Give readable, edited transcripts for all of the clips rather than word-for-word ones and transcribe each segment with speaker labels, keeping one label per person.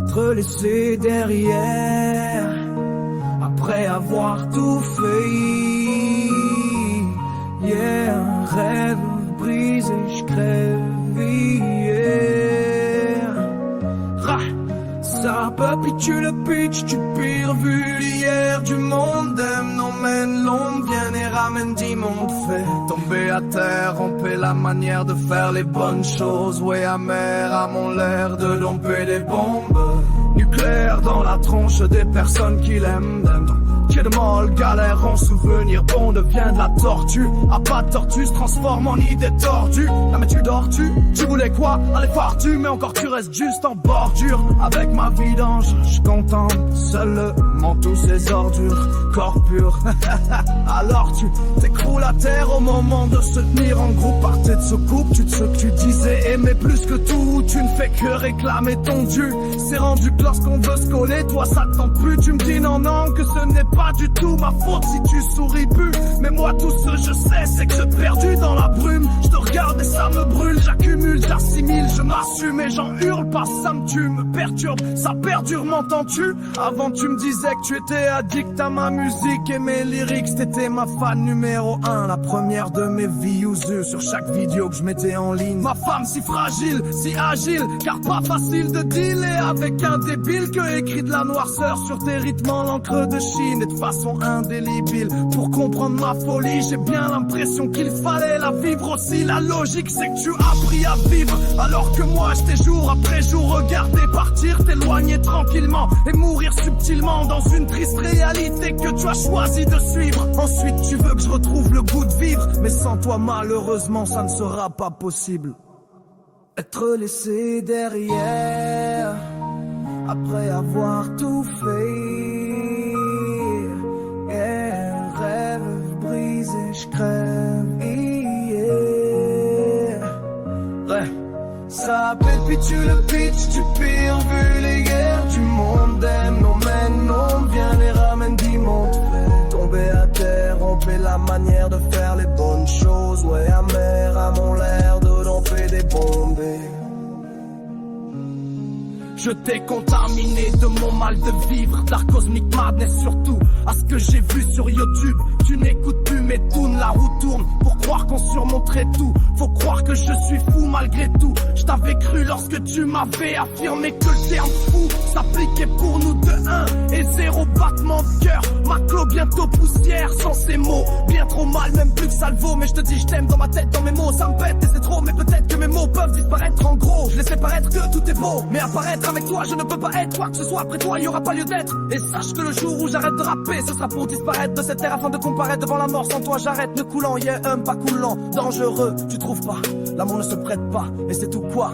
Speaker 1: Être laissé derrière après avoir tout fait. Yeah, un rêve brisé, je crève. Yeah. Ça peut puis tu le pitch, tu pires vu l'hier. Du monde aime, emmène l'ombre, viens et ramène d'immonde fait. Tomber à terre, romper la manière de faire les bonnes choses. Ouais, amer à mon l'air de domper des bombes nucléaires dans la tronche des personnes qui l'aiment. Qui de molle, galère en souvenir bon devient de la tortue. À pas de tortue se transforme en idée tordue. Non mais tu dors tu voulais quoi? Allez fort-tu, mais encore tu restes juste en bordure. Avec ma vidange, je contente seulement tous ces ordures. Corps pur, alors tu t'écroules à terre au moment de se tenir en groupe. Par tes soucoupes, tu te ce que tu disais aimer plus que tout. Tu ne fais que réclamer ton dû. C'est rendu que lorsqu'on veut se coller, toi ça te tente plus. Tu me dis non que ce n'est pas du tout ma faute si tu souris plus. Mais moi tout ce je sais c'est que je perdu dans la brume. Je te regarde et ça me brûle, j'accumule, j'assimile, je m'assume et j'en hurle pas, ça me tue, me perturbe, ça perdure, m'entends-tu? Avant tu me disais que tu étais addict à ma musique et mes lyrics, t'étais ma fan numéro 1, la première de mes views sur chaque vidéo que je mettais en ligne. Ma femme si fragile, si agile, car pas facile de dealer avec un débile que écrit de la noirceur sur tes rythmes en l'encre de Chine et de façon indélébile. Pour comprendre ma folie, j'ai bien l'impression qu'il fallait la vivre aussi. La logique c'est que tu as appris à vivre, alors que moi je t'ai jour après jour regardé partir, t'éloigner tranquillement et mourir subtilement dans une triste réalité que tu as choisi de suivre. Ensuite tu veux que je retrouve le goût de vivre, mais sans toi malheureusement ça ne sera pas possible. Être laissé derrière après avoir tout fait. Yeah, rêve brisé, je crève. Yeah. Ouais. Ça appelle puis tu le pitch, tu pires vu les guerres. Du monde aime, non mène, non viens les ramène d'immonde fait. Tomber à terre, romper la manière de faire les bonnes choses. Ouais, amer à mon l'air de domper des bombes. Je t'ai contaminé de mon mal de vivre, d'art cosmique madness surtout. À ce que j'ai vu sur YouTube, tu n'écoutes plus mes tunes, la roue tourne pour croire qu'on surmonterait tout. Faut croire que je suis fou malgré tout. Je t'avais cru lorsque tu m'avais affirmé que le terme fou s'appliquait pour nous de 1 et 0 battement de cœur. Ma clos bientôt poussière sans ces mots, bien trop mal, même plus que ça le vaut. Mais je te dis je t'aime dans ma tête, dans mes mots, ça me pète et c'est trop. Mais peut-être que mes mots peuvent disparaître en gros. Je laissais paraître que tout est beau, mais apparaître avec toi je ne peux pas être. Quoi que ce soit après toi il y aura pas lieu d'être. Et sache que le jour où j'arrête de rapper, ce sera pour disparaître de cette terre afin de comparaître devant la mort. Sans toi j'arrête ne coulant, yeah, pas coulant. Dangereux, tu trouves pas, l'amour ne se prête pas. Et c'est tout quoi.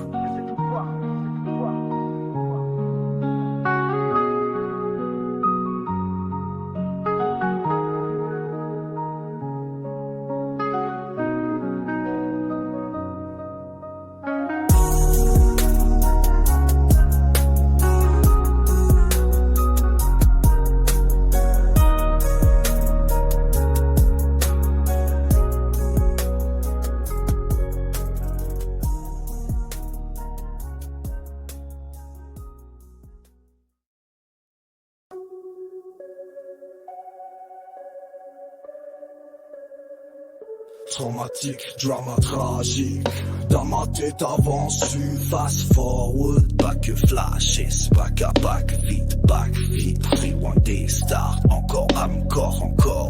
Speaker 2: Traumatique, drama tragique. Dans ma tête avance, fast forward, back flash, is back à back, vite, rewind des start, encore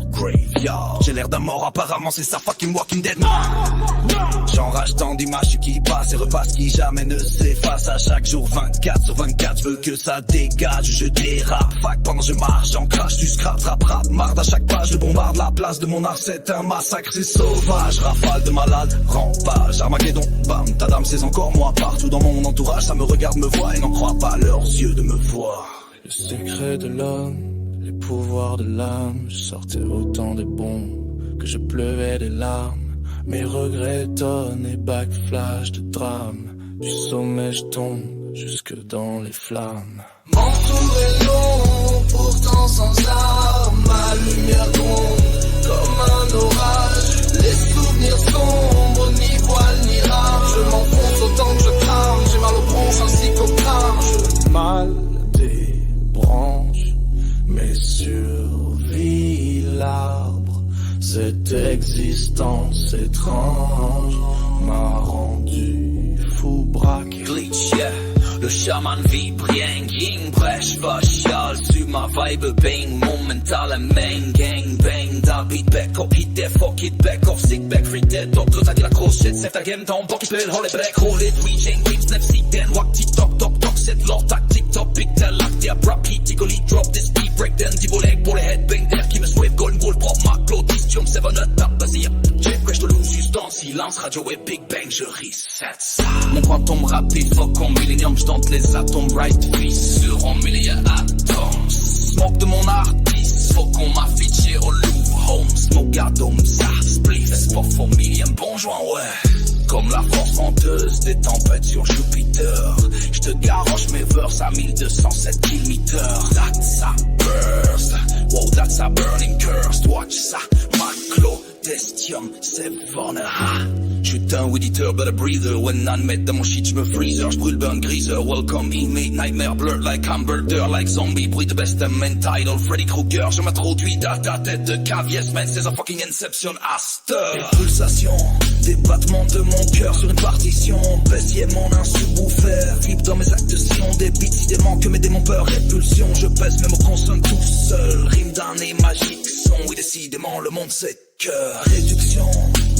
Speaker 2: graveyard. J'ai l'air d'un mort, apparemment c'est ça fucking walking dead. J'enrage tant d'images qui passent et repassent qui jamais ne s'effacent. À chaque jour 24/24, je veux que ça dégage, je dérape. Fac pendant je marche, j'en crache, tu scrapes, rap, marde à chaque page, je bombarde la place de mon art, c'est un massacre, c'est sauvage. Rafale de malade, rampage, Armageddon, bam, ta dame c'est encore moi. Partout dans mon entourage, ça me regarde, me voit et n'en croit pas leurs yeux de me voir.
Speaker 3: Le secret de l'homme, les pouvoirs de l'âme. Je sortais autant de bombes que je pleuvais des larmes. Mes regrets tonnent et backflash de drame. Du sommet je tombe jusque dans les flammes.
Speaker 2: Mon tour est long, pourtant sans armes. Ma lumière gronde comme un orage. Les souvenirs sombres, ni voile ni rame. Je m'enfonce autant que je crame. J'ai mal au bronze ainsi qu'au crâne.
Speaker 3: Mal survit l'arbre. Cette existence étrange m'a rendu fou braque.
Speaker 2: Glitch, yeah. Le chaman vibre, yang, ying, brèche, facial. Sur ma vibe, bang, mon mental, un main, gang, bang. Da beat back, up, hit that, fuck it back, off, sick back, free dead. Doctor, t'as dit la grosse shit, c'est ta game, down, pocket play, hold it back, roll it, reaching, whip, snap, seek, then, walk, tick-tock, tock, tock, set, lord, tactic, top, big, tell, lock, the abrupt, hit, tickle, drop, this beat, break, then, divo, leg, pour les headbang, there, qui me swave, golden goal, prop, mark, low, distium, 7, tap, vas-y, check, crash, de loose, dans silence, radio et big bang, je reset ça. Mon quantum rapide, fuck en millennium, j'tente les atomes, right, fissure en milliers atomes. Smoke de mon artiste, faut qu'on m'affiche au Louvre, home, smoke, adome, ça, spliff, sport for million, bon joint, ouais. Comme la force venteuse des tempêtes sur Jupiter. J'te garoche mes verses à 1207 km. That's a burst, wow, that's a burning curse. Watch ça, maclo, destium, c'est j'suis un weed eater, but a breather. When none met dans mon shit, j'me freezer. J'brûle burn greaser, welcome inmate, nightmare blur like hamburger, like zombie. Bruit de bestament, title, Freddy Krueger. Je m'introduis dans ta tête de cave, yes man, c'est un fucking Inception, Aster. Les pulsations, des battements de mon cœur sur une partition. Baissier mon insubwoofer, flip dans mes actions. Des beats, décidément que mes démons peur répulsion. Je pèse mes mots consonnes tout seul. Rime damnée magique, son, oui décidément le monde c'est cœur. Réduction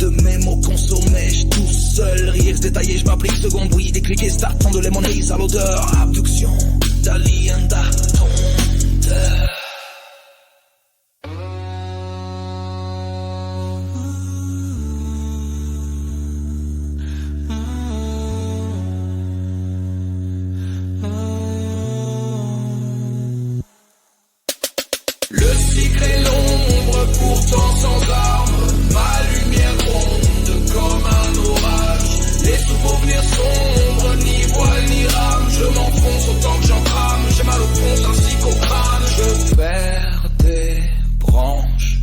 Speaker 2: de mes mots consommés, j'suis tout seul. Rires détaillés, j'm'applique seconde, oui, décliquer, start, de les monnaies à l'odeur. Abduction d'alien d'attente.
Speaker 3: Le cycle est l'ombre, pourtant sans armes. Ma lumière gronde comme un orage. Les souvenirs sombres, ni voile ni rame. Je m'enfonce autant que j'en crame. J'ai mal au fond ainsi qu'au crâne. Je perds des branches,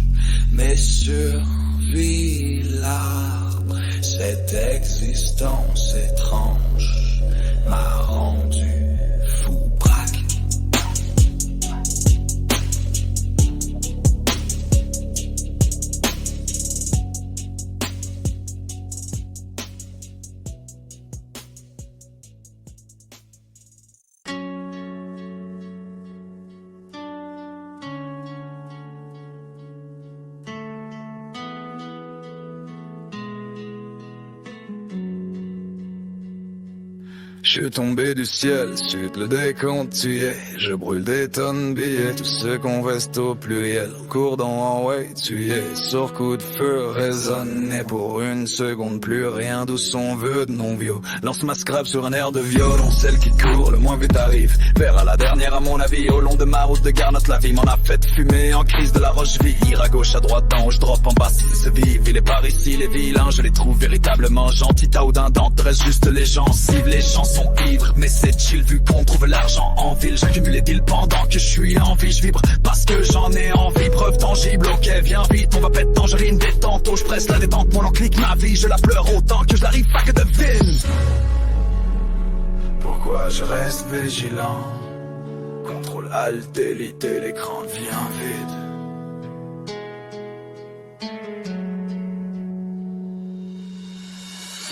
Speaker 3: mais survis l'arbre. Cette existence étrange m'a rendu fou braque.
Speaker 1: Je suis tombé du ciel, suite le décompte tu es. Je brûle des tonnes de billets, tout ce qu'on reste au pluriel. Cours en way, tu es. Sur coup de feu, résonne. Et pour une seconde, plus rien d'où son vœu de non-vio. Lance ma scrap sur un air de violon, celle qui court, le moins vite arrive. Vers à la dernière à mon avis, au long de ma route de Garnotte, la vie m'en a fait fumer. En crise de la roche vire, à gauche, à droite, en haut, je drop en bas, s'ils se vivent. Il est par ici, les vilains, je les trouve véritablement gentils. Tao d'un dent, reste juste les gencives, les gens sont ivres, mais c'est chill vu qu'on trouve l'argent en ville. J'accumule les deals pendant que je suis en vie, je vibre parce que j'en ai envie. Preuve tangible, ok viens vite, on va pète tangerine détente. Oh je presse la détente, mon enclique ma vie, je la pleure autant que je l'arrive pas que devine. Pourquoi je reste vigilant? Contrôle alt, élite, l'écran devient vide.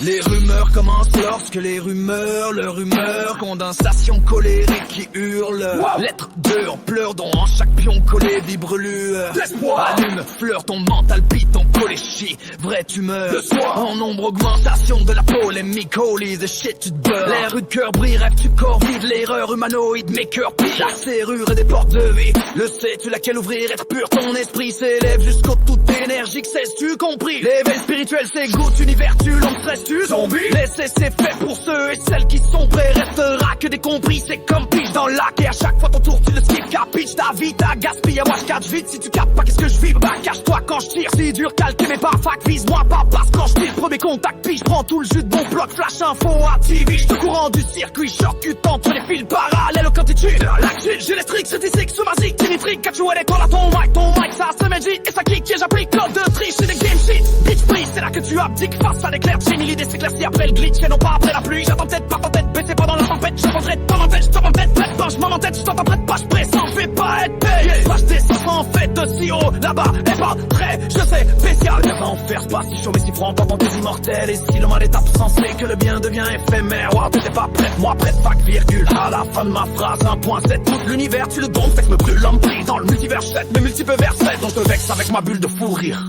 Speaker 1: Les rumeurs commencent lorsque les rumeurs, leur humeur, condensation colérique qui hurle. Wow. Lettre dure, pleure dont en chaque pion collé vibre lueur. L'espoir allume, fleur ton mental pite, ton collet chie, vraie tumeur. Le soir, en nombre augmentation de la polémique, holy the shit tu te beurres. Les rues de cœur brillent, rêve tu corps vide, l'erreur humanoïde, mes cœurs pillent. La serrure et des portes de vie, le sais-tu laquelle ouvrir, être pur, ton esprit s'élève jusqu'au tout énergique, cesses-tu compris? L'éveil spirituel c'est goutte, univers tu l'enstresses. Zombie. Laissez c'est fait pour ceux et celles qui sont prêts. Restera que des compris, c'est comme pige dans le lac. Et à chaque fois ton tour tu le skip, capiche ta vie, ta gaspille. À moi je catch vite si tu captes pas qu'est-ce que je vibre. Bah cache-toi quand je tire, si dur calquer mes pas. Fac vise-moi pas, passe quand je tire. Premier contact, puis je prends tout le jus de bon bloc. Flash info à TV, je te courant du circuit. Shortcut entre les fils parallèles au quantitude. J'ai les tricks, c'est ici que ce basique. Tinitrique, catch ou elle est quand là ton mic ça se met et ça kick. Et j'applique code de triche, c'est des game shit. Bitch please, c'est là que tu abdiques face à l'éclair. L'idée s'éclaircit après le glitch et non pas après la pluie. J'attends peut-être par ta tête, baissé pendant la tempête. Je rentrerai pas en tête, je t'en en tête, prête pas, je m'en en tête, je t'entends prête pas, je presse, en fais pas être payé. Pas je descends
Speaker 2: comment faites si haut là-bas est pas très, je sais, spécial. Viens pas en faire, c'est pas si chaud mais si franc, pendant tes immortels. Et si le mal est absent, c'est que le bien devient éphémère. Wow, t'étais pas prête, moi prête, fac, virgule. À la fin de ma phrase, 1.7. Tout l'univers, tu le donnes, fait que me brûle l'homme pris dans le multivers 7, mes multiples versets. Donc je te vexe avec ma bulle de fou rire.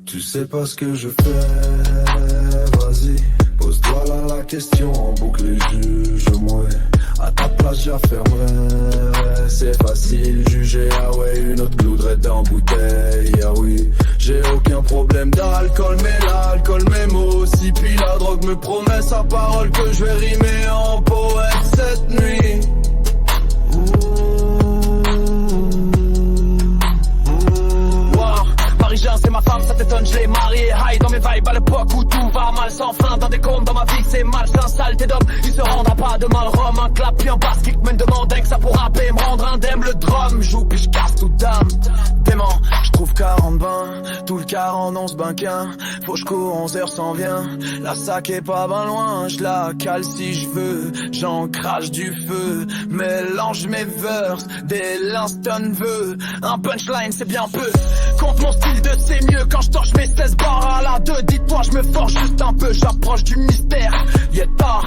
Speaker 1: Tu sais pas ce que je fais, vas-y, pose-toi là la question en boucle et juge-moi. À ta place j'affirmerais, c'est facile, juger, ah ouais, une autre clouderait dans bouteille, ah oui. J'ai aucun problème d'alcool, mais l'alcool mes mots aussi. Puis la drogue me promet sa parole que je vais rimer en poète cette nuit.
Speaker 2: Parisien, c'est ma femme, ça t'étonne, je l'ai mariée. High dans mes vibes à l'époque où tout va mal, sans fin dans des comptes, dans ma vie c'est mal, c'est un saleté d'homme. Il se rendra pas demain le rhum, un clap puis un basse kick me demande que ça pour rapper, me rendre indemne. Le drum joue puis je casse tout dame. Dément, je trouve 40 bains, tout le 40 on se qu'un. Faut que je cours 11 heures sans vient. La sac est pas ben loin, je la cale si je veux. J'en crache du feu, mélange mes verses, des Lanston veut. Un punchline c'est bien peu, compte mon style de c'est mieux. Quand je torche mes 16 barres à la 2, dis-toi je me force juste un peu. J'approche du mystère, yeta.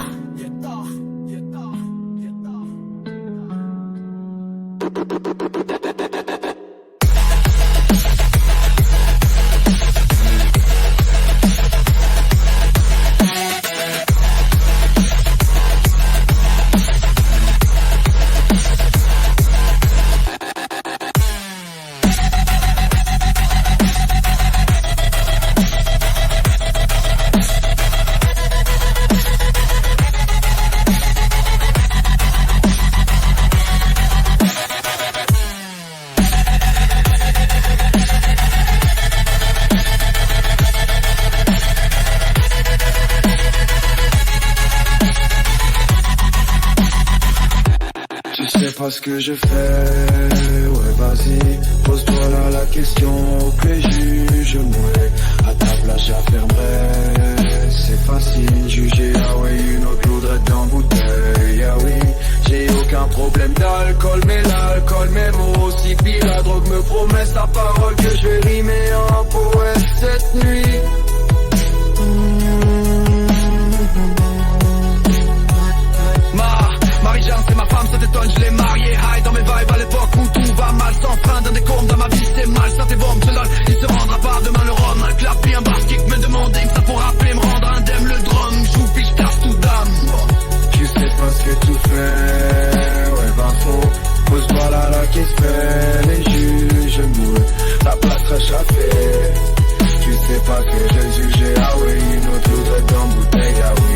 Speaker 1: Ce que je fais, ouais vas-y, pose-toi là la question, que juge-moi. À ta place j'affirmerai, c'est facile, juger, ah ouais, une autre loudrette dans bouteille, ah oui. J'ai aucun problème d'alcool, mais l'alcool mes mots aussi. Puis la drogue me promet sa parole que je vais rimer en poète cette nuit. Marie-Jeanne c'est ma femme, ça t'étonne, je l'ai mariée. High dans mes vibes à l'époque où tout va mal, sans fin d'un décompte dans ma vie c'est mal. Ça t'est bon, je donne, il se rendra pas demain le rhum. Un clap puis un bass kick me demandait que ça pour rappeler, me rendre indemne. Le drum joue puis je casse tout dame. Tu sais pas ce que tu fais, ouais Vincent, pose-toi là la question, les juges-moi. La place réchappée, tu sais pas que j'ai jugé, ah oui, une autre loudrette dans bouteille, ah oui.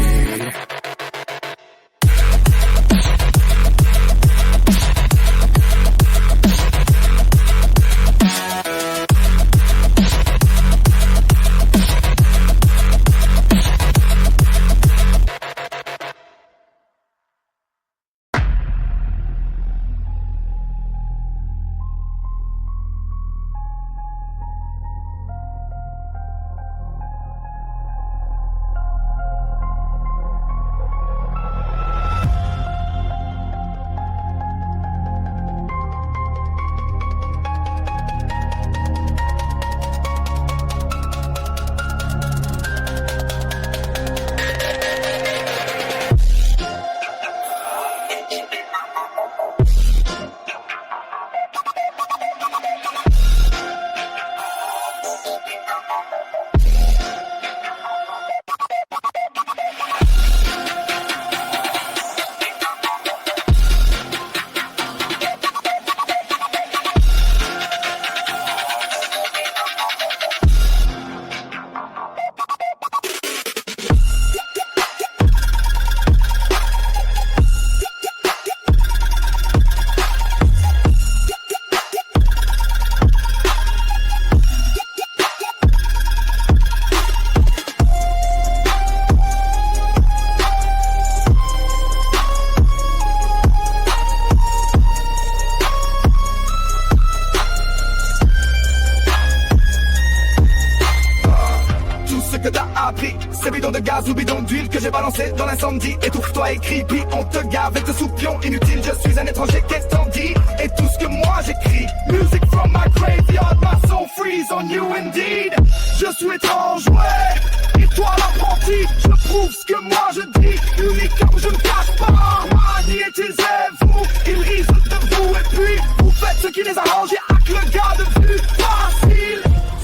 Speaker 1: gaz ou bidon d'huile que j'ai balancé dans l'incendie. Étouffe-toi et crie, puis on te gave et te soupion inutile. Je suis un étranger, qu'est-ce t'en dis? Et tout ce que moi j'écris, music from my graveyard, my soul freeze on you indeed. Je suis étrange, ouais, et toi l'apprenti, je prouve ce que moi je dis. Unique car je ne cache pas, Armani et vous, ils risent de vous. Et puis, vous faites ce qui les arrange et hack le gars de vue. Facile,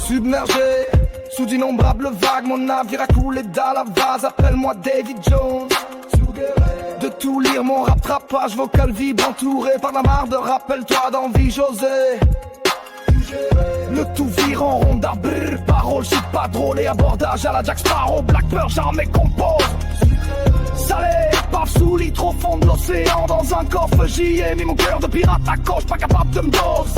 Speaker 1: submergé sous d'innombrables vagues, mon navire a coulé dans la vase. Appelle-moi David Jones. De tout lire, mon rattrapage vocal vibre entouré par la marde. Rappelle-toi d'envie, José. Le tout vire en ronde à brrr. Parole, shit pas drôle et abordage à la Jack Sparrow. Black Pearl, j'armée compose. Salé, paf sous lit, trop fond de l'océan. Dans un coffre, j'y ai mis mon cœur de pirate à coche, pas capable de me dose.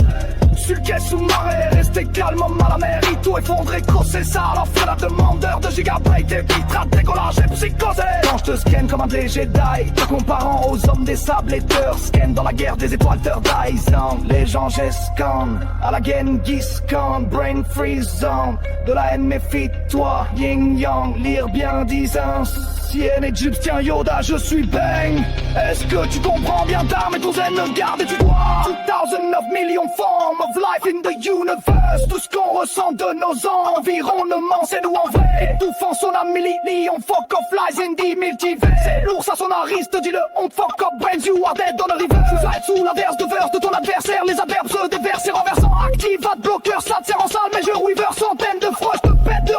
Speaker 1: Sur le quai sous-marin, rester calme à la mer. Tout effondré, cossé ça, alors fais la demandeur de gigabytes. Et vitres à décollage et psychosé. Quand je te scanne comme un des Jedi, te comparant aux hommes des sables et teurs. Scan dans la guerre des étoiles, Third Eye Zone. Les gens j'escande, à la Genghis Khan. Brain freeze zone, de la haine méfie-toi. Yin Yang, lire bien 10 anciennes égyptien Yoda, je suis bang. Est-ce que tu comprends bien d'armes et ton zen ne garde et tu dois 2009 millions forms of life in the universe. Tout ce qu'on ressent de nos environnements, c'est nous en vrai. Étouffant son âme million fuck off lies in the multiverse. C'est l'ours à son ariste, dis-le, on fuck up brains, you are dead on the river. Flight sous l'inverse de verse de ton adversaire, les adverbes se déversent et renversant. Active, va de bloqueur, ça te sert en salle, mais je weaver centaines de fois. Je te pète de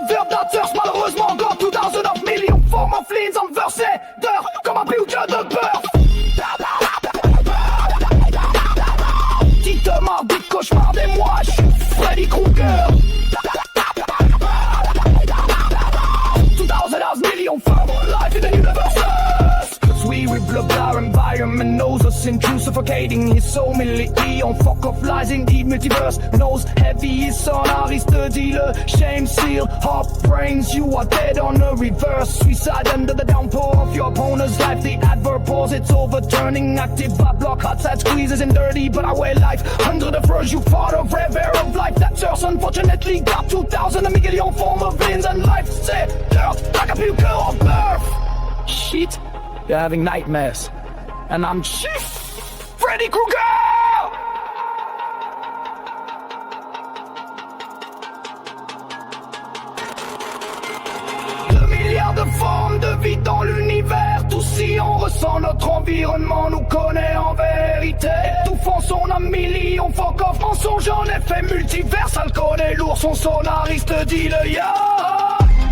Speaker 1: verb dateurs, malheureusement encore 2009 millions form of leads en versé d'heures, comme un prix ou que de beurre. Petite marde, cauchemar des mois, je suis Freddy Krueger. 2000 million form of life in the universe. We rebuild our environment, knows us into suffocating. He's so military on fuck off lies in the multiverse. Knows heavy is on ariste dealer. Shame seal, hot brains, you are dead on a reverse. Suicide under the downpour of your opponent's life. The adverb pause, it's overturning. Active by block, hot side squeezes and dirty, but I weigh life. Under the furs, you fought of rare of life. That's yours, unfortunately got 2000 million form of villains and life. Say, dirt, like a puker of birth. Shit. You're having nightmares. And I'm Chief Freddy Krueger! Milliards de formes de vie dans l'univers. Tous si on ressent notre environnement, nous connaît en vérité. Étouffant son âme million, fuck off, mensonge en effet multivers. Ça le connaît lourd, son sonariste dit le ya.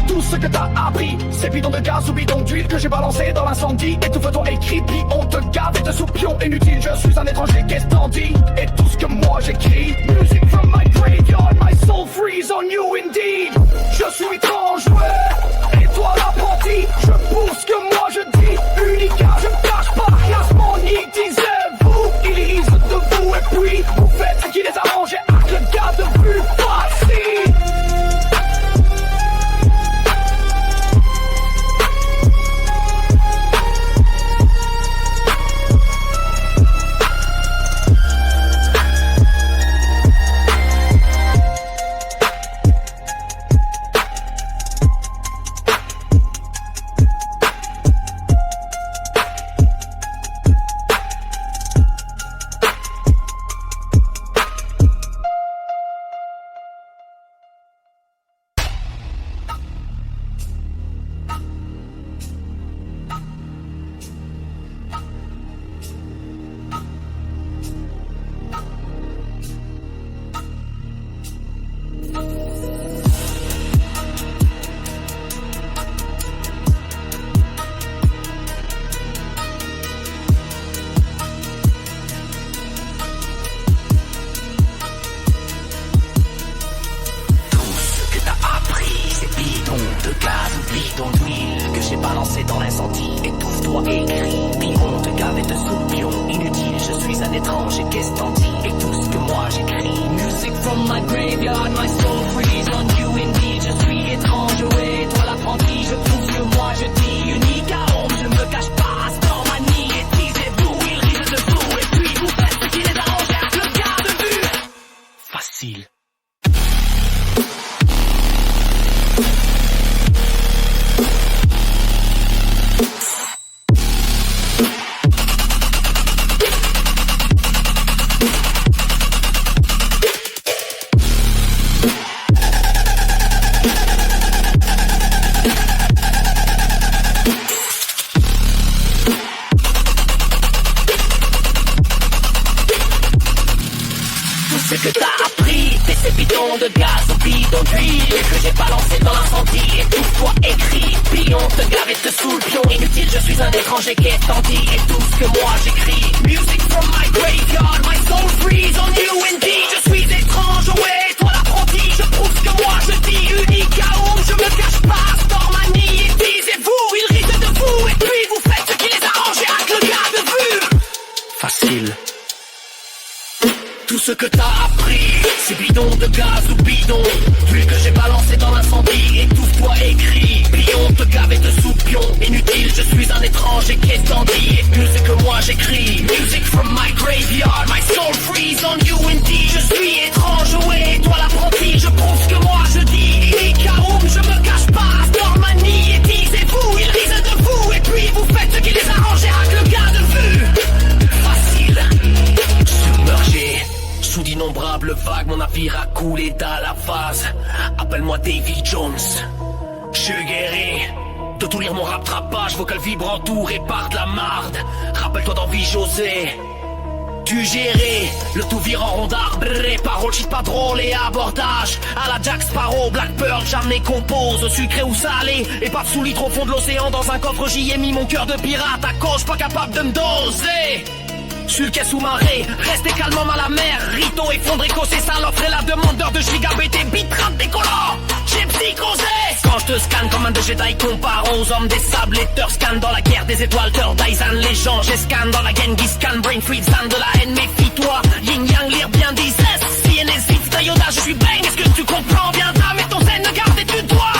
Speaker 1: Tout ce que t'as appris, c'est bidon de gaz ou bidon d'huile que j'ai balancé dans l'incendie. Étouffe-toi et crie, puis on te gave et te soupion inutile. Je suis un étranger, qu'est-ce t'en dis? Et tout ce que moi j'écris, music from my graveyard, my soul freeze on you indeed. Je suis étrange, ouais, et toi l'apprenti, je pousse ce que moi je dis. Unique car je me cache pas, classement ni disez-vous. Ils risent de vous et puis vous faites ce qui les arrange et hack le gars de vue facile.
Speaker 4: ces bidons de gaz ou bidons d'huile que j'ai balancé dans l'incendie. Étouffe-toi, écris, puis on te gave et te sous le pion. Inutile, je suis un étranger qui est tandis. Et tout ce que moi j'écris. Music from my graveyard, my soul freeze on you indeed. Je suis étrange, ouais, toi l'apprenti. Je prouve ce que moi je dis, unique à où je me cache pas. Stormanie et disez-vous, ils risent de vous. Et puis vous faites ce qui les arrange et avec le gars de vue. Facile. Tout ce que t'as appris, c'est bidon de gaz ou bidon d'huile que j'ai balancé dans l'incendie. Étouffe-toi, écris, puis on te gave et te sous-pion. Inutile, je suis un étranger qui est dandy. Et mieux c'est que moi j'écris. Music from my graveyard, my soul freeze on you indeed. Je suis étrange, ouais, toi l'apprenti. Je prouve ce que moi je dis. Ikaoum, je me cache pas. Stormanie et disez-vous, ils risent de vous. Et puis vous faites ce qui les arrange avec le gars de vue. Facile, submergé. Sous d'innombrables vagues, mon navire a coulé dans la vase. Appelle-moi Davy Jones. Je suis guéri de tout lire mon rap trapage, vocal vibre entouré par de la marde. Rappelle-toi d'envie José. Tu gérais le tout vire en rond d'arbre. Paroles shit pas drôle et abordage à la Jack Sparrow, Black Pearl, jamais compose sucré ou salé. Et pas de sous-litre au fond de l'océan. Dans un coffre j'y ai mis mon cœur de pirate à cause pas capable de me doser. Sur le quai sous-marin, restez calmement à la mer. Rito effondré, c'est ça l'offre et la demandeur de gigabit et bitrate décollant. J'ai psychosé. Quand je te scanne comme un de Jedi comparant aux hommes des sables, les teurs scanne dans la guerre des étoiles, Third Dyson, les gens, j'escanne dans la Genghis scan, brain freeze, de la haine, méfie-toi. Yin Yang, lire bien 10 si NSX, Yoda, je suis bang, est-ce que tu comprends bien? Mais ton zen ne garde et tu dois.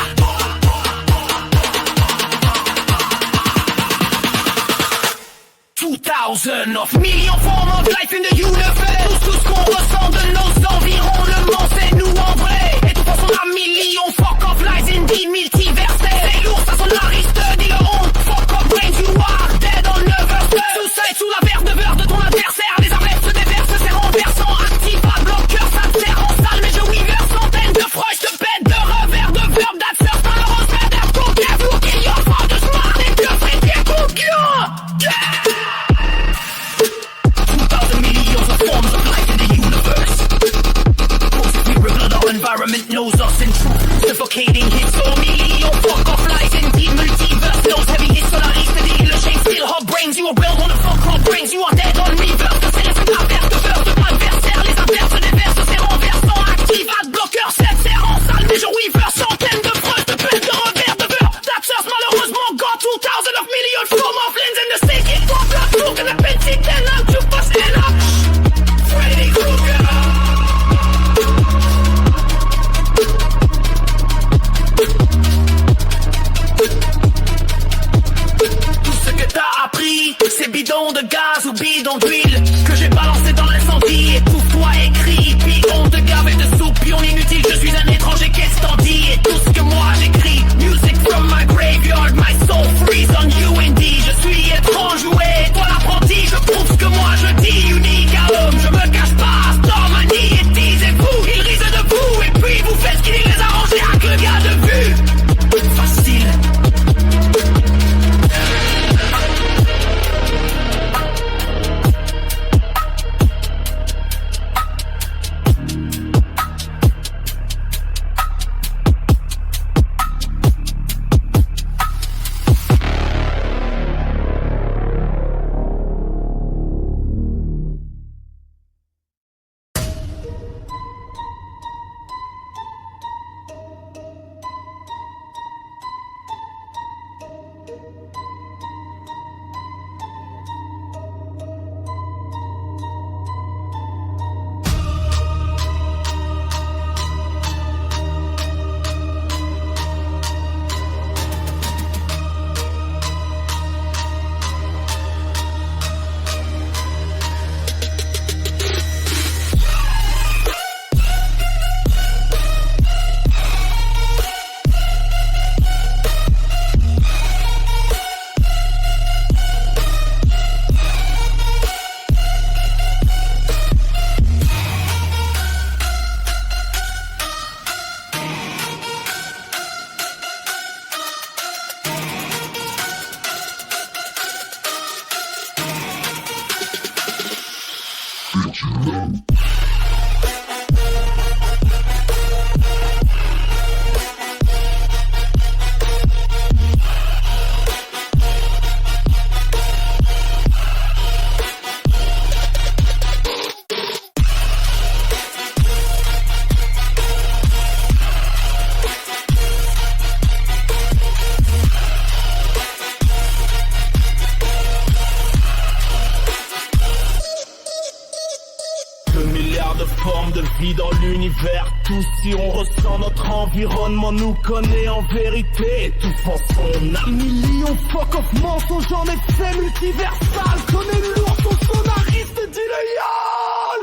Speaker 4: 2000 of million form of life in the universe. Tout ce qu'on ressent de nos environnements, c'est nous en vrai. Et tout façon à millions, fuck off lies in the multiverse. C'est lourd, ça sonne l'ariste, dis le on. Fuck off brains, you are dead on never. Tout ça est sous la verve de beurre de ton adversaire. Les averses se déversent, c'est renversant. Active à bloqueur, ça te sert en salle. Mais je weaver centaines de froid, je te pète de revers de verbe. That's surf, malheureuse, mais d'air concret. Vous qui y offre de smart et que frais bien concluant. Forms of life in the universe. We're blood, our environment knows us in truth. Suffocating hits, so million fuck off lies in the multiverse. Knows heavy hits, Solaris, the le shame still hot brains. You are built on the fuck hot brains. You are dead on reverse. C'est l'effet de l'inverse, de beurre de adversaire. Les inverses se déversent, c'est renversant. Active, ad bloqueur, 7 serre en salle. Mais je weaver, centaines de preuves de pète de revers de beurre. That's us, malheureusement, got 2000 of million form of lens in the stick. It was blood, took in the pencil, then out, you bust and up. Freddy Krueger. Tout ce que t'as appris, c'est bidon de gaz ou bidon d'huile que j'ai balancé dans l'incendie. Étouffe-toi, écris, puis on te gave et de soupion inutile. Je suis un étranger, qu'est-ce t'en dis? Et tout ce que moi j'écris, music from my graveyard, my soul freeze on you indeed. Je suis étrange, ouais, toi l'apprenti. Je prouve ce que moi je dis, unique à homme, je me cache pas. Stormanie et disez-vous, ils risent de vous. Et puis vous faites ce qui les arrange avec le gars de vue. Facile.
Speaker 5: forme de vie dans l'univers. Tous si on ressent notre environnement nous connaît en vérité, étouffant son âme.
Speaker 1: Millions fuck off mensonges en effet multiversal. Connais lourd ton sonariste d'illéal.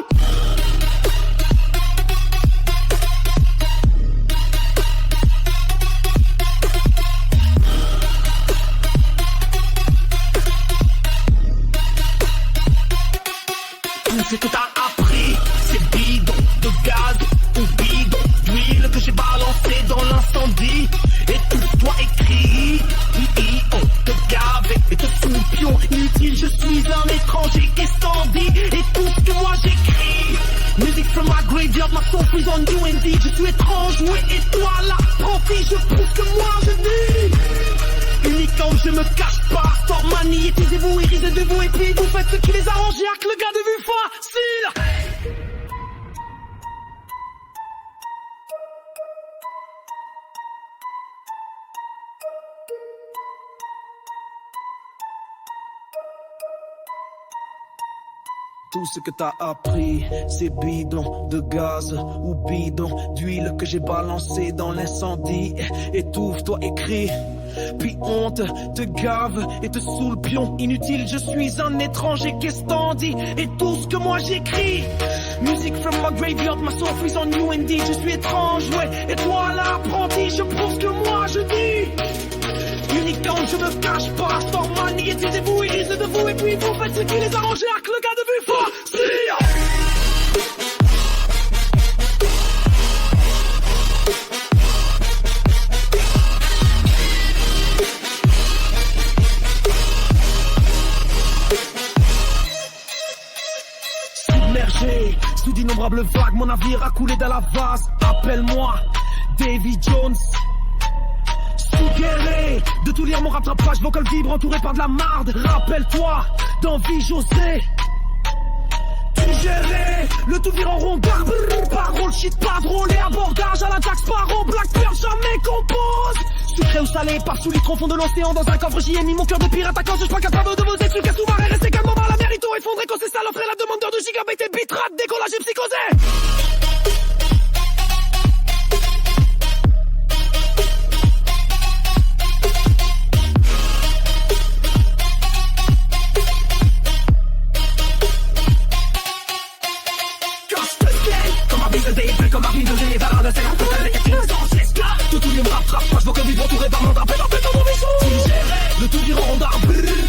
Speaker 4: Tout ce que t'as appris, c'est bidon de gaz ou bidon d'huile que j'ai balancé dans l'incendie. Étouffe-toi et crie, on te gave et te sous pion. Inutile, je suis un étranger qui s'en dit. Et tout ce que moi j'écris, music from my graveyard, my soul is on you indeed. Je suis étrange, oui, et toi l'apprenti, je prouve que moi je dis. Unique quand je me cache pas, Stormanie, étisez-vous, irisez de vous et puis vous faites ce qui les arrange, y'a que le gars de vue facile.
Speaker 1: Tout ce que t'as appris, c'est bidon de gaz ou bidon d'huile que j'ai balancé dans l'incendie. Étouffe-toi et crie, puis honte te gave et te sous le pion. Inutile, je suis un étranger, qu'est-ce t'en dis? Et tout ce que moi j'écris, music from my graveyard, my soul is on you indeed. Je suis étrange, ouais, et toi l'apprenti, je prouve ce que moi je dis. Unique quand je me cache pas, Stormanie, étisez-vous, irisez de vous et puis vous faites ce qui les arrange, avec le gars de vue facile. Submergé sous d'innombrables vagues, mon navire a coulé dans la vase. Appelle-moi Davy Jones. Guéré de tout lire mon rattrapage, vocal vibre entouré par de la marde. Rappelle-toi d'envie José. Tu gérais le tout vire en rondard. Parole shit pas drôle et abordage à la Jack Sparrow. Black Pearl jamais compose. Sucré ou salé par sous les troncs de l'océan. Dans un coffre j'y ai mis mon cœur de pirate à cause. Je suis pas capable de vous expliquer sous-marin. Restez calmement dans la mérito. Effondré quand c'est ça l'offre et la demandeur de gigabytes et bitrate. Décollage et psychosé. Comme Marvin de G, Varane, c'est la putain de l'équipe sans esclave. Tout le me rattrape, moi je vois que vivre entouré par mon drapé dans mon vaisseau. Tu gérais le tout vire en rondard.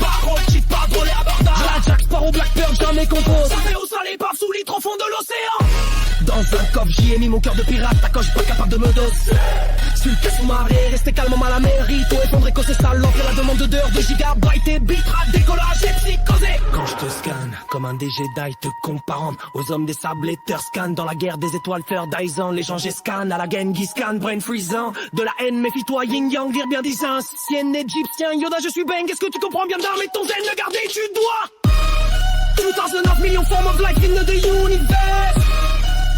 Speaker 1: Parole, shit, pas drôle et abordage. À la Jack Sparrow, Black Pearl, jamais compose. Ça fait au salé par sous litre au fond de l'océan. Dans un coffre, j'y ai mis mon cœur de pirate. Ta coche pas capable de me doser. Sur le cas sous-marée, restez calmement à la mérite. Effondré quand c'est ça l'offre et la demande d'heures de gigabytes et bitrate. Décollage et psychosé. Quand je te scanne, comme un des Jedi te comparant aux hommes des sables et scan. Dans la guerre des étoiles, third eyes, les gens scan. À la Genghis Khan, brain freezant. De la haine, méfie-toi, yin yang, lire bien des anciennes égyptiens. Yoda, je suis bang, est-ce que tu comprends bien d'armer ton zen? Le garder, tu dois. 2009 millions formes of life in the universe.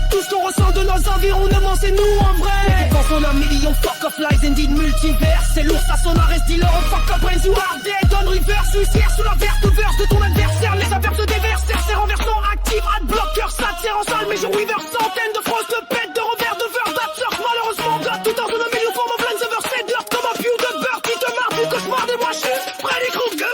Speaker 1: Tout ce qu'on ressent de nos environnements, c'est nous en vrai. Quand on a millions fuck of lies indeed multivers. C'est lourd, ça sonne, reste dealer, on fuck up, brains you hard dead. Donne reverse, suicidaire sous la verte verse de ton adversaire. Les adverbes se déversent, c'est renversant, active, ad blocker, ça tire en salle. Mais je weaver, centaines de frostes, de pètes, de revers, de verre, d'absurd. Malheureusement, God, tout dans un million forme of lens over, c'est dirt comme un pew de beurre qui te marre du cauchemar des mois chutes. Freddy Krueger.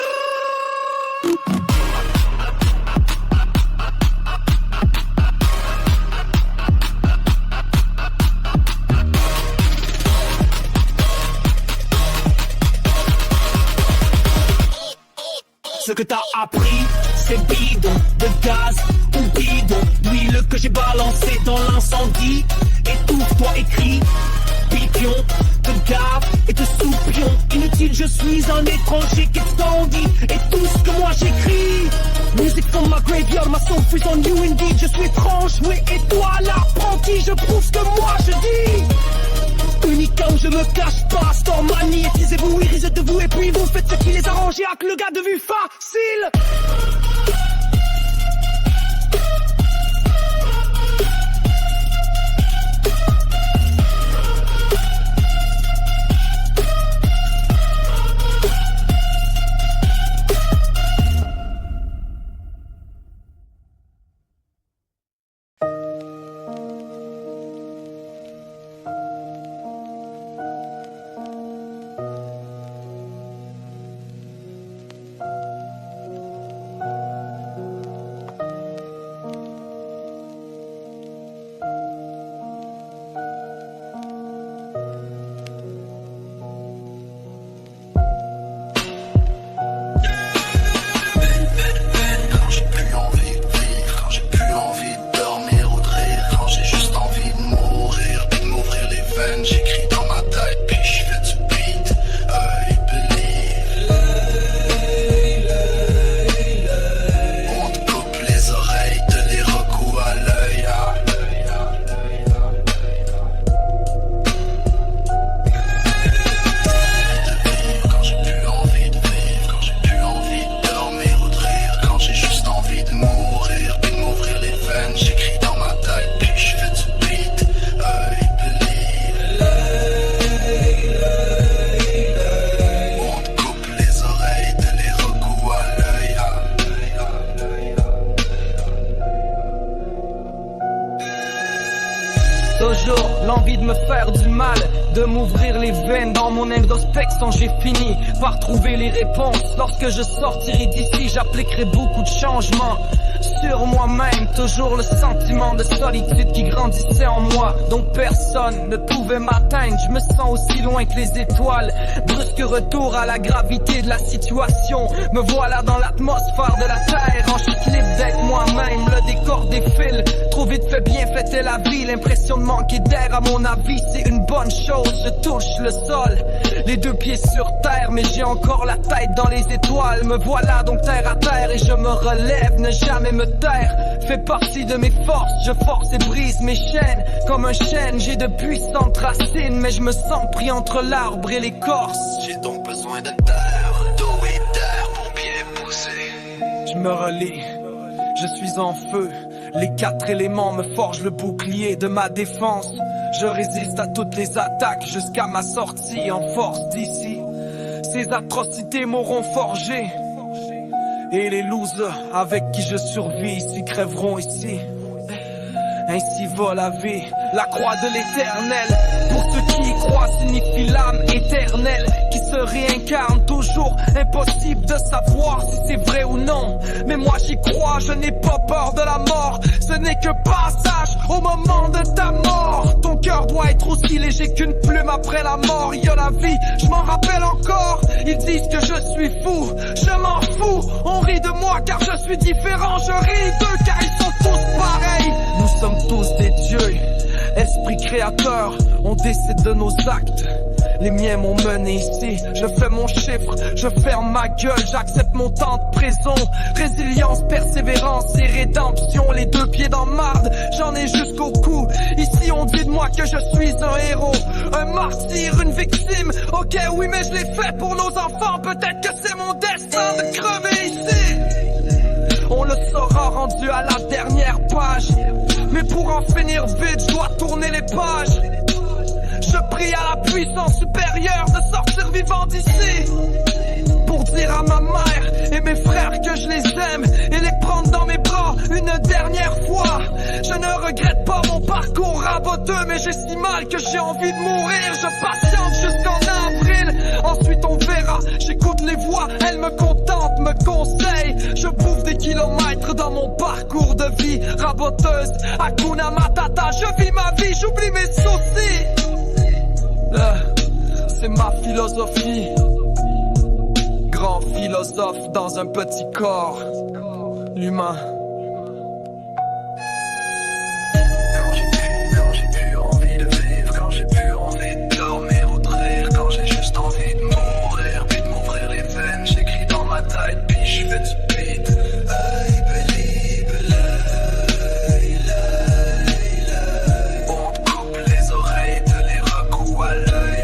Speaker 1: Ce que t'as appris, c'est bidon de gaz ou bidon d'huile que j'ai balancé dans l'incendie. Étouffe-toi et crie, pipion, te gave et te sous-pion. Inutile, je suis un étranger, qu'est-ce qu'on dit? Et tout ce que moi j'écris, music from my graveyard, my soul is on you indeed. Je suis étrange, oui, et toi l'apprenti, je prouve ce que moi je dis. Unique quand je me cache pas, Stormanie, étisez-vous, irisez de vous et puis vous faites ce qui les arrange, avec le gars de vue facile.
Speaker 6: Toujours l'envie de me faire du mal, de m'ouvrir les veines. Dans mon introspection, j'ai fini par trouver les réponses. Lorsque je sortirai d'ici, j'appliquerai beaucoup de changements sur moi-même. Toujours le sentiment de solitude qui grandissait en moi, donc personne ne pouvait m'atteindre. Je me sens aussi loin que les étoiles. Brusque retour à la gravité de la situation. Me voilà dans l'atmosphère de la terre, en chute libre d'être moi-même. Le décor défile, trop vite fait bien fêter la vie. L'impression de manquer d'air, à mon avis, c'est une bonne chose. Je touche le sol, les deux pieds sur terre, mais j'ai encore la tête dans les étoiles. Me voilà donc terre à terre et je me relève. Ne jamais me taire fait partie de mes forces. Je force et brise mes chaînes comme un chêne. J'ai de puissantes racines, mais je me sens pris entre l'arbre et l'écorce.
Speaker 2: J'ai donc besoin de terre, d'eau et d'air pour bien pousser.
Speaker 6: Je me relis, je suis en feu. Les 4 éléments me forgent le bouclier de ma défense. Je résiste à toutes les attaques jusqu'à ma sortie en force d'ici. Ces atrocités m'auront forgé. Et les losers avec qui je survis ici crèveront ici. Ainsi va la vie, la croix de l'éternel. Pour ceux qui y croient signifie l'âme éternelle qui se réincarne toujours. Impossible de savoir si c'est vrai ou non, mais moi j'y crois, je n'ai pas peur de la mort. Ce n'est que passage au moment de ta mort. Ton cœur doit être aussi léger qu'une plume après la mort. Il y a la vie, je m'en rappelle encore. Ils disent que je suis fou, je m'en fous. On rit de moi car je suis différent. Je ris d'eux car ils sont tous pareils. Nous sommes tous des dieux, esprit créateur, on décide de nos actes. Les miens m'ont mené ici, je fais mon chiffre, je ferme ma gueule, j'accepte mon temps de prison. Résilience, persévérance et rédemption, les deux pieds dans marde, j'en ai jusqu'au cou. Ici on dit de moi que je suis un héros, un martyr, une victime. Ok oui mais je l'ai fait pour nos enfants, peut-être que c'est mon destin de crever ici. On le saura rendu à la dernière page, mais pour en finir vite, je dois tourner les pages. Je prie à la puissance supérieure de sortir vivant d'ici, pour dire à ma mère et mes frères que je les aime et les prendre dans mes bras une dernière fois. Je ne regrette pas mon parcours raboteux, mais j'ai si mal que j'ai envie de mourir. Je patiente jusqu'en avril, ensuite on verra. J'écoute les voix, elles me contentent, me conseillent. Je bouffe des kilomètres dans mon parcours de vie raboteuse. Hakuna Matata, je vis ma vie, j'oublie mes soucis. C'est ma philosophie. Grand philosophe dans un petit corps, l'humain.
Speaker 2: Quand j'ai plus envie de vivre, quand j'ai plus envie de dormir ou de rire, quand j'ai juste envie de mourir, puis de m'ouvrir les veines, j'écris dans ma tête, puis je fais du beat. On te coupe les oreilles, te les recoue à l'œil.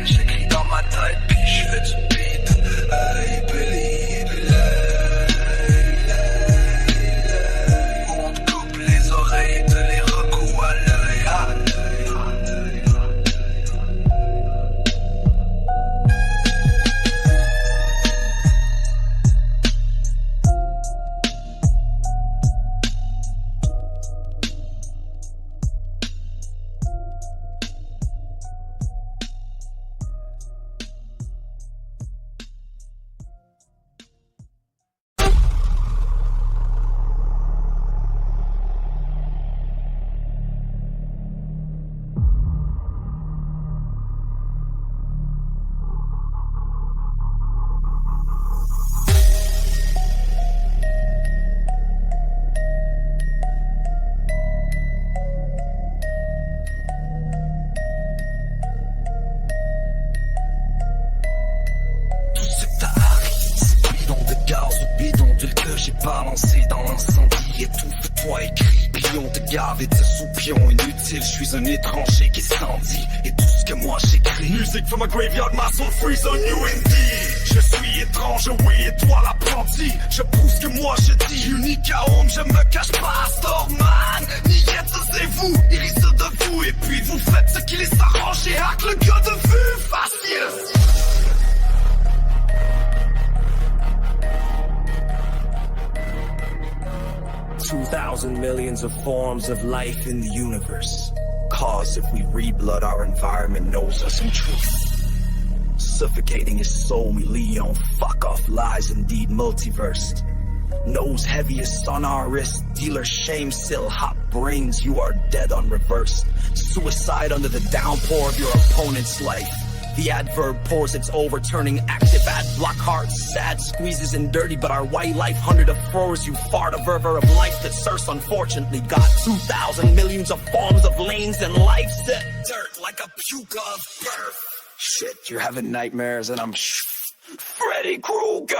Speaker 2: J'écris dans ma tête, puis je fais du beat. I believe on te coupe les oreilles, te les recoue à l'œil. J'ai balancé dans l'incendie. étouffe-toi, écris, pion, te gave et te sous-pion. Inutile, je suis un étranger qui s'en dit, et tout ce que moi j'écris.
Speaker 5: Music from a graveyard, my soul freeze on you indeed. Je suis étrange, oui, et toi l'apprenti. Je prouve ce que moi je dis, unique à homme, je me cache pas, Storman. Niette, c'est vous, ils risent de vous, et puis vous faites ce qui les arrange et hack le gars de vue, facile.
Speaker 2: 2,000 millions of forms of life in the universe. Cause if we read blood, our environment knows us in truth. Suffocating his soul, we Leon. Fuck off lies, indeed multiverse. Nose heaviest on our wrist. Dealer shame, still hot brains. You are dead on reverse. Suicide under the downpour of your opponent's life. The adverb pours its overturning active ad block hearts, sad squeezes and dirty, but our white life hundred of froze. You fart a verver of life that Circe unfortunately got 2,000 millions of forms of lanes and life set dirt like a puke of birth. Shit, you're having nightmares and I'm Freddy Krueger.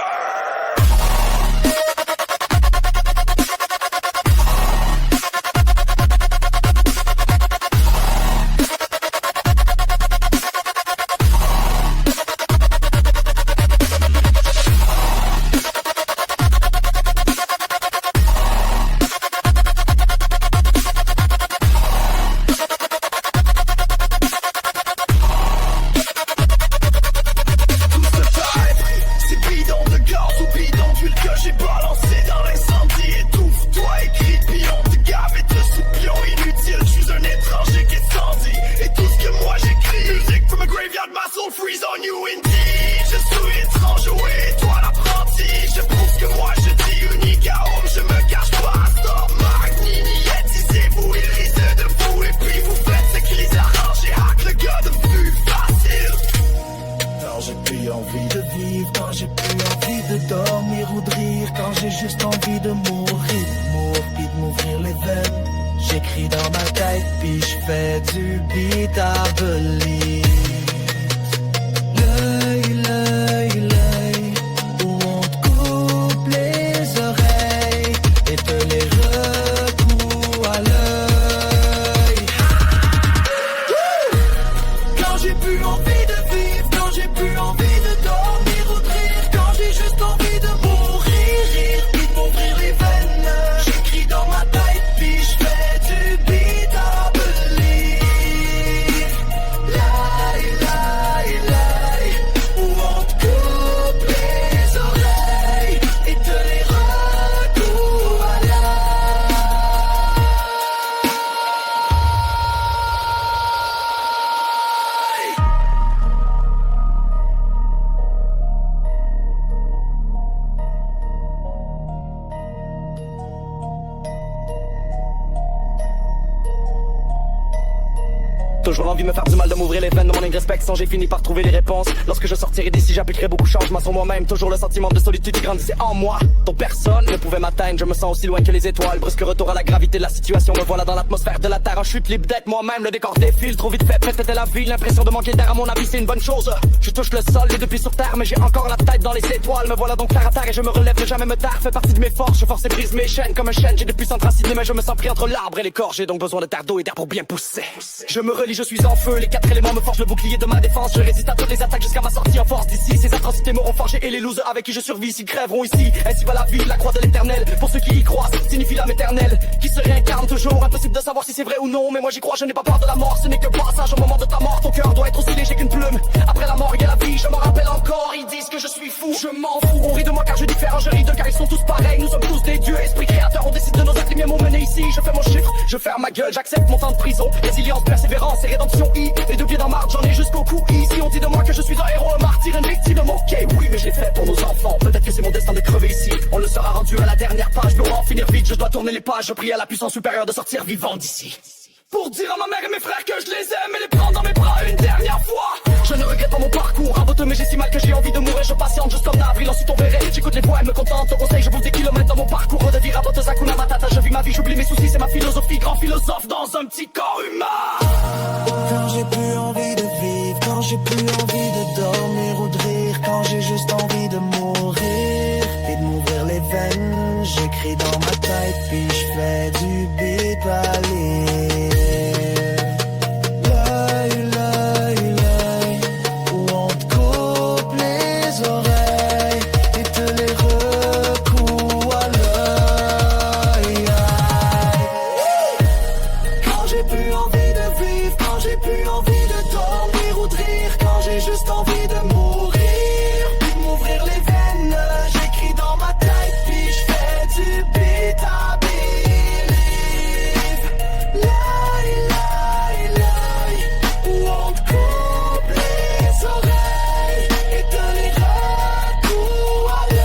Speaker 7: Toujours l'envie de me faire du mal, de m'ouvrir les veines de mon introspection. J'ai fini par trouver les réponses. Lorsque je sortirai d'ici, j'appliquerai beaucoup de changements sur moi-même. Toujours le sentiment de solitude qui grandissait en moi, dont personne ne pouvait m'atteindre. Je me sens aussi loin que les étoiles. Brusque retour à la gravité de la situation. Me voilà dans l'atmosphère de la terre en chute libre d'être moi-même. Le décor défile trop vite fait, peut-être la vie. L'impression de manquer d'air, à mon avis c'est une bonne chose. Je touche le sol, les deux pieds sur terre, mais j'ai encore la tête dans les étoiles. Me voilà donc terre à terre et je me relève, ne jamais me taire. Fait partie de mes forces, je force et brise mes chaînes comme un chêne. J'ai de puissantes racines, mais je me sens pris entre l'arbre et l'écorce. J'ai donc besoin de terre, d'eau et d'air pour bien pousser. Je me relie, je suis en feu. Les 4 éléments me forgent le bouclier de ma défense. Je résiste à toutes les attaques jusqu'à ma sortie en force d'ici. Ces atrocités m'auront forgé et les losers avec qui je survis s'ils crèveront ici. Ainsi va la vie, la croix de l'éternel. Pour ceux qui y croient, signifie l'âme éternelle qui se réincarne toujours. Impossible de savoir si c'est vrai ou non, mais moi j'y crois, je n'ai pas peur de la mort. Ce n'est que passage au moment de ta mort. Ton cœur doit être aussi léger qu'une plume. Après la mort il y a la vie, je m'en rappelle encore. Ils disent que je suis fou, je m'en fous. On rit de moi car je différent, je ris d'eux car ils sont tous pareils. Nous sommes tous des dieux, esprit créateur. On décide de nos actes, les miens m'ont mené ici. Je fais mon chiffre, je ferme ma gueule, j'accepte mon temps de prison. Résilience, persévérance et rédemption. Les deux pieds dans marche, j'en ai jusqu'au cou. Ici on dit de moi que je suis un héros, un martyr, une victime. Ok, oui, mais je l'ai fait pour nos enfants. Peut-être que c'est mon destin de crever ici. On le sera rendu à la dernière page. Pour en finir vite, je dois tourner les pages. Je prie à la puissance supérieure de sortir vivant d'ici. Pour dire à ma mère et mes frères que je les aime et les prendre dans mes bras une dernière fois. Je ne regrette pas mon parcours, raboteux mais j'ai si mal que j'ai envie de mourir. Je patiente juste comme avril, ensuite on verrait. J'écoute les voix, elles me contentent, au conseil je bouge des kilomètres dans mon parcours. De vie raboteuse, Hakuna Matata, je vis ma vie, j'oublie mes soucis. C'est ma philosophie, grand philosophe dans un petit corps humain.
Speaker 8: Quand j'ai plus envie de vivre, quand j'ai plus envie de dormir ou de rire, quand j'ai juste envie de mourir et de m'ouvrir les veines, j'écris dans ma tête. tête puis je fais du beat à l'île. Où on te coupe les oreilles et te les recoue à l'œil. Quand j'ai plus envie de vivre, quand j'ai plus envie de dormir ou de rire, quand j'ai juste envie de mourir, puis de m'ouvrir les veines, j'écris dans ma tête puis je fais du beat à believe. Où on te coupe les oreilles et te les recoue à l'œil.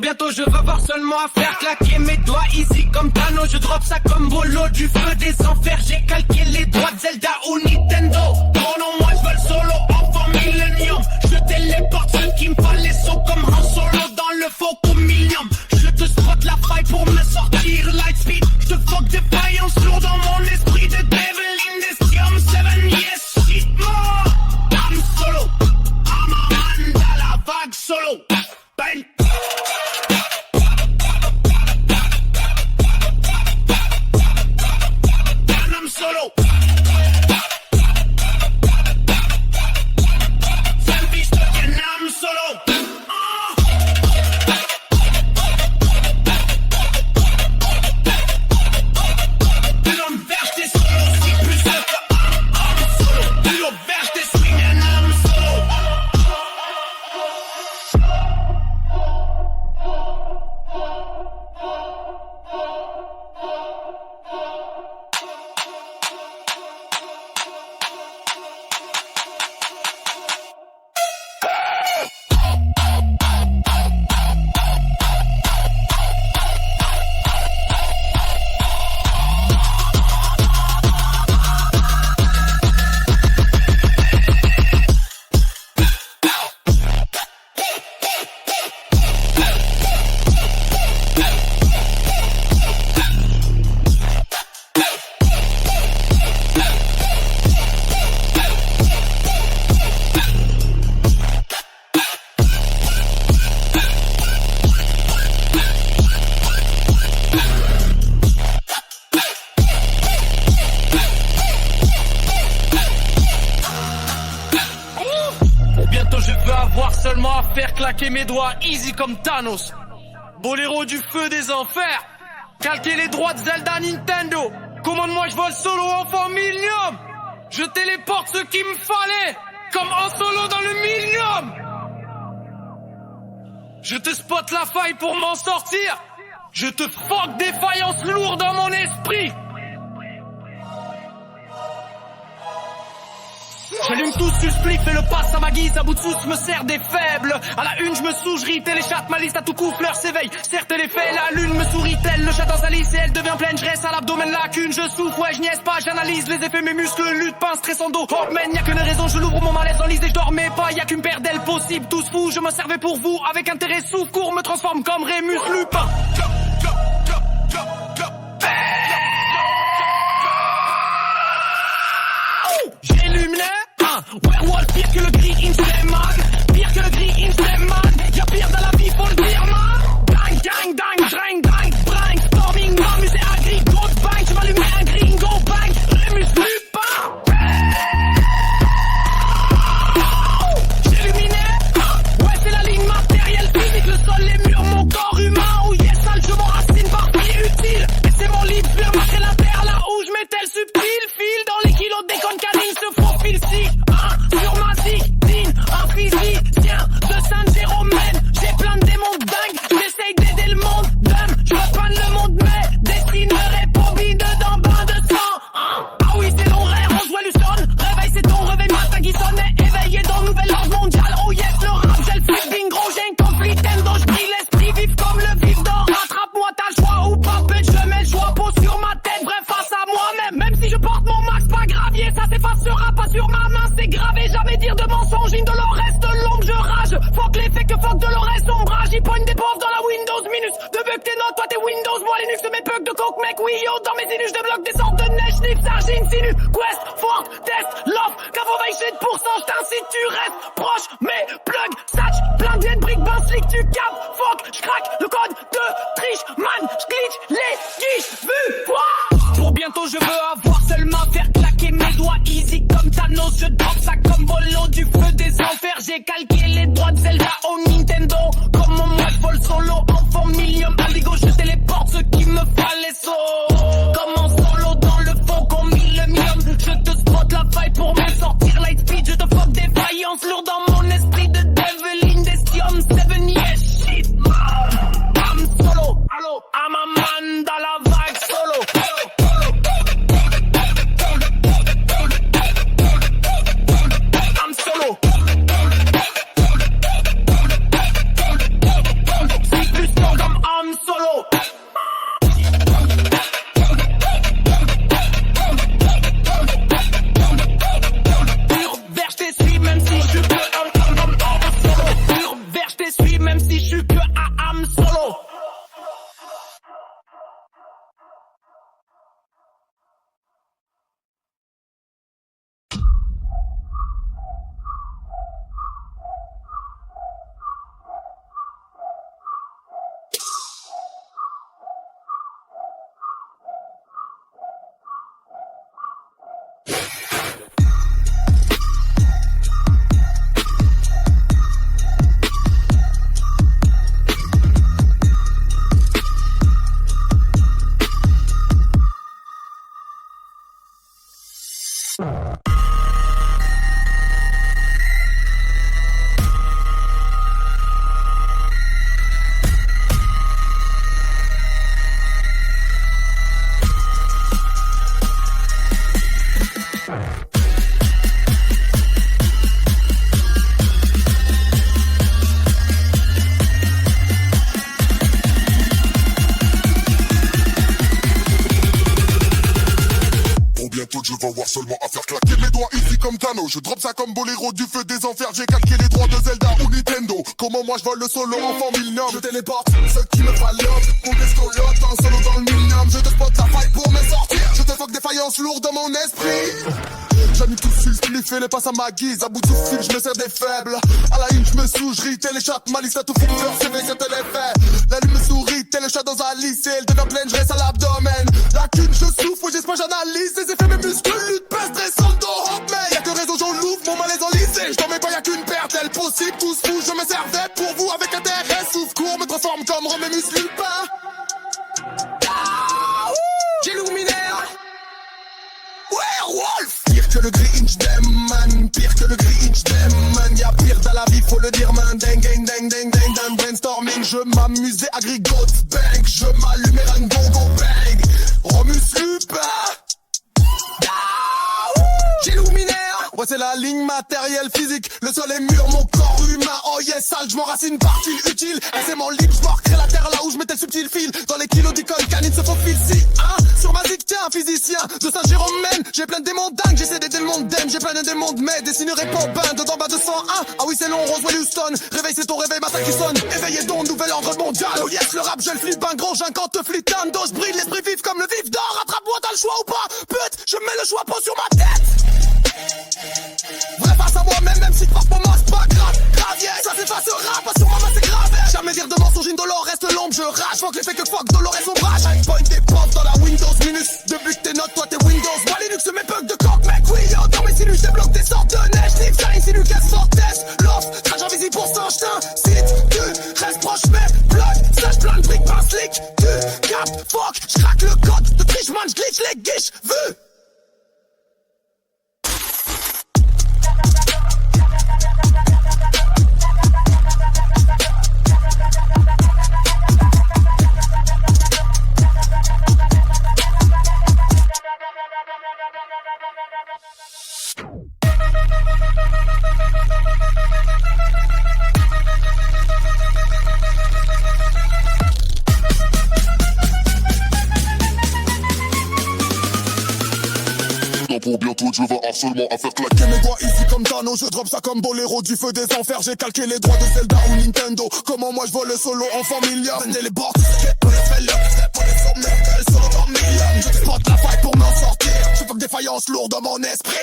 Speaker 6: Bientôt je vais avoir seulement à faire claquer mes doigts easy comme Thanos. Je drop ça comme Bolo du feu des enfers. J'ai calqué les droits de Zelda ou Nintendo. Oh non, moi je veux le solo enfant Millennium. Je téléporte ceux qui me fallait saut comme Han Solo dans le Faucon Millium. Je te spot la faille pour me sortir Lightspeed. Je te fuck défaillance lourd dans mon esprit de Devil in the Sium 7 yes shit more. I'm solo, I'm a man dans la vague solo. Bang. Solo. Selfish talking, I'm solo. L'homme vert, j'étais solo, c'est plus seul que I'm solo. L'homme vert, j'étais swing and I'm solo. Seulement à faire claquer mes doigts easy comme Thanos. Boléro du feu des enfers. Calquer les droits de Zelda Nintendo. Commande-moi je vole solo enfant Millennium. Je téléporte ce qu'il me fallait comme en solo dans le Millennium. Je te spot la faille pour m'en sortir. Je te fuck défaillance lourde dans mon esprit. J'allume tous sur spliff et le passe à ma guise. À bout de souce me sert des faibles. À la une je me sougerie, téléchatte ma liste à tout coup, fleur s'éveille. Certes elle est faite, la lune me sourit-elle. Le chat dans sa lisse et elle devient pleine. Je reste à l'abdomen lacune, je souffre, ouais je niaise pas. J'analyse les effets, mes muscles lutte, pince, stress en dos. Oh man, y'a qu'une raison, je l'ouvre mon malaise en lise et je dormais pas. Y'a qu'une paire d'ailes possible, tous fous. Je me servais pour vous, avec intérêt souffle court. Me transforme comme Rémus Lupin. J'illuminé. Werewolf, pire que le gris in Slemman. Pire que le gris in Slemman. Y'a pire dans la vie, faut le dire man. Dang, dang, dang, drang, drang, drang. Storming, m'amuser à gris, gros bang. Je m'allume un gringo bang. Rémus Lupin.
Speaker 4: jamais dire de mensonge, Indolore reste l'ombre, je rage. Fuck les faits que fuck Dolores, ombrage. Il pogne des pauvres dans la Windows Minus. De bug tes notes, toi t'es Windows, moi Linux. De mes bugs de coke, mec, oui yo. Dans mes ilus, je débloque des sortes de neige, sniff, sargine, sinu. Quest, fort, test, love. Cavovation de pourcent, j't'incite, tu restes proche. Mais plug, satch, plein de briques, ben slick, tu capes. Fuck, j'craque le code de triche, man. J'glitch les guiches, vu, quoi. Pour bientôt, je veux avoir seulement faire claquer mes doigts easy comme Thanos. Je drop ça comme Bolo du feu des enfers. J'ai calqué les droits de Zelda au Nintendo. Comment moi je vole solo en formilium. Aligo, je téléporte ceux qui me fallait saut. Comme en solo dans le fond qu'on millennium. Je te spot la faille pour me sortir light speed. Je te fuck défaillance lourd dans mon esprit de devil in Destium 7 yes shit. I'm solo, allo, I'm a man dans la vague solo. I'm solo. C'est plus long comme I'm solo. Pur vert, je t'essuie même si je suis que solo. Pur vert, je t'essuie même si je suis que I'm solo.
Speaker 9: Je vais avoir seulement à faire claquer les doigts ici comme Thanos. Je drop ça comme Boléro du feu des enfers. J'ai calqué les droits de Zelda ou Nintendo. Comment moi je vole le solo en formilium. Je téléporte ceux qui me fallottent. Ou des scolotes en solo dans le millium. Je te spot la faille pour me sortir. Je te fuck défaillance lourde dans mon esprit. J'anime tout fil, spliff et les passes à ma guise. À bout de fil, je me sers des faibles. À la une, je me souche, ris, téléchatte, ma liste à tout foutre, CV, c'était l'effet. La lune me sourit, tel le chat dans un lycée. Elle devient pleine, je reste à l'abdomen. La cune, je souffre, j'espère, j'analyse les effets, mes muscles, lutte, peste, stressante, hop, mais y'a que réseau, j'en l'ouvre, mon malaise en lycée. Je t'en mets pas, y'a qu'une perte, elle possible, tous fous, je me servais pour vous avec intérêt. Souffle court, me transforme comme Romémus Lupin. J'illuminaire. Werewolf. Pire que le Grinch Demon, pire que le Grinch Demon. Y'a pire dans la vie, faut le dire man. Ding ding ding ding ding ding. Brainstorming, je m'amusais à Grigot Bank. Je m'allumais un go bang. Romus Lupin. J'illuminaire. Ouais c'est la ligne matérielle physique. Le sol est mûr, mon corps humain. Oh yes, sale, je m'enracine par fil utile. Et c'est mon libre, je marquerai la terre là où je mettais le subtil fil. Dans les kilos d'icône, canine se faufile si sur ma zik, tiens, un physicien de Saint-Jérôme même. J'ai plein de démons dingues, j'essaie d'aider le monde d'aime. J'ai plein de démons de mai, dessinerai pas bain. Dedans bas de 101, ah oui c'est long, Roswell Houston. Réveil c'est ton réveil, matin qui sonne. Éveillez donc, nouvel ordre mondial. Oh yes, le rap, je le flippe, un gros j'inquante flitando. Je brille, l'esprit vif comme le vif d'or. Attrape-moi, t'as le choix ou pas? Pute, je mets le choix pas sur ma tête. Vrai face à moi-même, même si tu passes pour moi, c'est pas grave. Gravier, ça s'effacera, pas sur ma main, c'est grave. Jamais dire de mensonge, Indolore reste l'ombre, je rage. Fuck les faits que fuck, Dolores son brage. Point des profs dans la Windows Minus. Depuis que tes notes, toi t'es Windows. Moi Linux, mes bugs de coq, mec, oui, yo. Dans mes sinus, débloque des sortes de neige. Nick, ça insinue qu'elle sort test. L'offre, traje invisible pour ça, site. Tu restes proche, mais bloc. Sage plein de briques, pas slick. Tu captes, fuck, j'craque le code. De triche, man, j'glitch les guiches, vu. je veux harcèlement à faire claquer mes doigts easy comme Thanos. Je drop ça comme Boléro du feu des enfers. J'ai calqué les droits de Zelda ou Nintendo. Comment moi je vole le solo en familia. Vendez les bords, pour les fellers. Step on les sommets, le solo dans million. Je spot la faille pour m'en sortir. Je fuck défaillance lourde dans mon esprit.